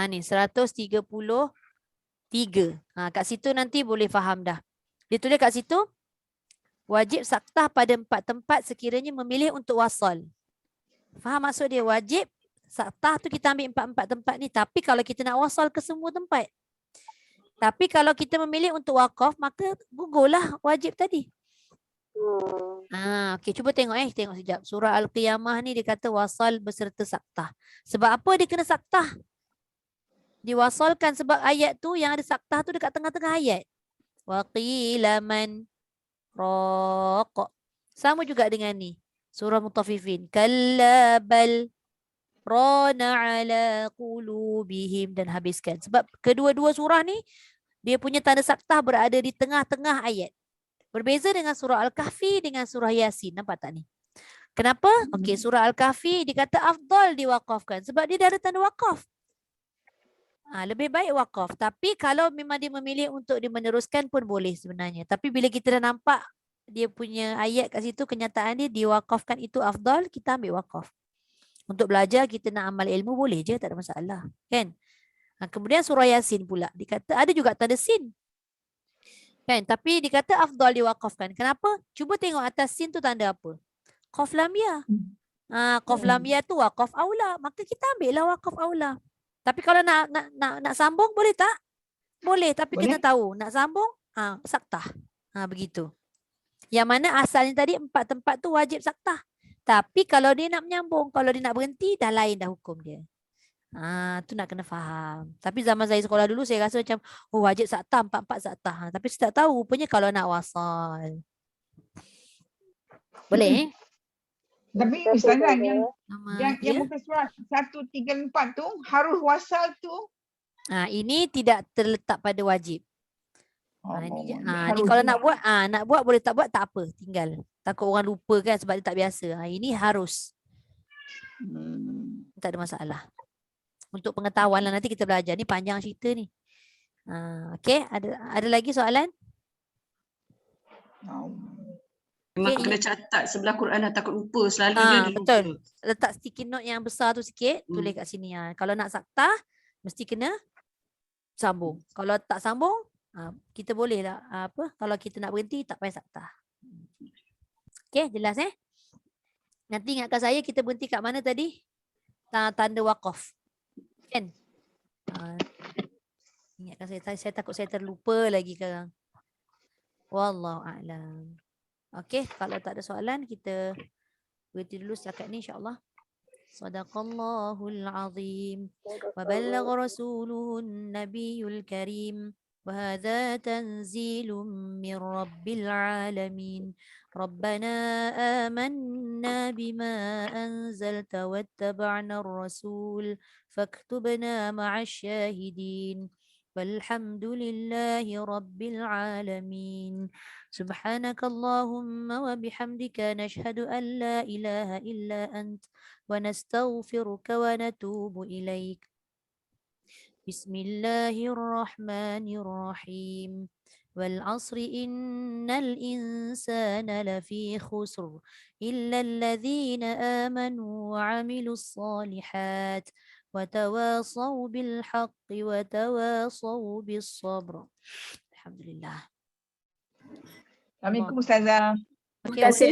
ni 133. Kat situ nanti boleh faham dah. Dia tulis kat situ, wajib saktah pada 4 tempat sekiranya memilih untuk wasal. Faham maksud dia? Wajib saktah tu kita ambil 4 tempat ni. Tapi kalau kita nak wasal ke semua tempat. Tapi kalau kita memilih untuk wakaf, maka gugurlah wajib tadi. Okey, cuba tengok tengok sekejap. Surah Al-Qiyamah ni dia kata wasal beserta saktah. Sebab apa dia kena saktah? Diwasalkan sebab ayat tu yang ada saktah tu dekat tengah-tengah ayat. Wa qila man raq. Sama juga dengan ni. Surah Mutaffifin. Kalla bal rana ala qulubihim, dan habiskan. Sebab kedua-dua surah ni dia punya tanda saktah berada di tengah-tengah ayat. Berbeza dengan surah Al-Kahfi dengan surah Yasin. Nampak tak ni? Kenapa? Okey, surah Al-Kahfi dikata afdal diwakafkan sebab dia dah ada tanda wakaf. Lebih baik wakaf. Tapi kalau memang dia memilih untuk meneruskan pun boleh sebenarnya. Tapi bila kita dah nampak dia punya ayat kat situ, kenyataan dia diwakafkan itu afdal, kita ambil wakaf. Untuk belajar kita nak amal ilmu boleh je, tak ada masalah. Kan? Kemudian surah Yasin pula. Dikata ada juga tanda sin. Kan? Tapi dikata afdal diwakafkan. Kenapa? Cuba tengok atas sin tu tanda apa? Qaf lam ya. Qaf lam ya tu wakaf aula. Maka kita ambil lah wakaf aula. Tapi kalau nak sambung boleh tak? Boleh, tapi boleh. Kena tahu nak sambung saktah. Begitu. Yang mana asalnya tadi 4 tempat tu wajib saktah. Tapi kalau dia nak menyambung, kalau dia nak berhenti, dah lain dah hukum dia. Tu nak kena faham. Tapi zaman saya sekolah dulu saya rasa macam wajib saktah, 4 saktah. Tapi saya tak tahu rupanya kalau nak wasal. Boleh? Tapi Ustazah yang muka surat 134 tu harus wasal tu. Ini tidak terletak pada wajib. Ini kalau nak buat boleh, tak buat tak apa, tinggal. Takut orang lupa kan sebab dia tak biasa. Ini harus. Tak ada masalah. Untuk pengetahuan lah, nanti kita belajar. Ni panjang cerita ni. Okey, ada lagi soalan? Memang kena catat sebelah Quran dah, takut lupa. Selalu dia lupa. Betul. Letak sticky note yang besar tu sikit, tulis kat sini. Kalau nak saktah, mesti kena sambung. Kalau tak sambung, kita boleh lah. Kalau kita nak berhenti, tak payah saktah. Okey, jelas Nanti ingatkan saya, kita berhenti kat mana tadi? Tanda wakaf. Kan? Ingatkan saya takut saya terlupa lagi sekarang. Wallahu a'lam. Okey, kalau tak ada soalan, kita berhenti dulu setakat ni insya-Allah. Sadaqallahul azim wa ballagha rasuluhun nabiyul karim wa hadza tanzilun min rabbil alamin. Rabbana amanna bima anzalta wattaba'na ar-rasul faktubna ma'asy syahidin. walhamdulillahi rabbil alamin. Subhanakallahumma wa bihamdika nashhadu an la ilaha illa ant wa nastaghfiruka wa natubu ilaik. Bismillahirrahmanirrahim. والعصر إن الإنسان لفي خسر إلا الذين آمنوا وعملوا الصالحات وتواصوا بالحق وتواصوا بالصبر. الحمد لله. Assalamualaikum Ustazah. Terima kasih.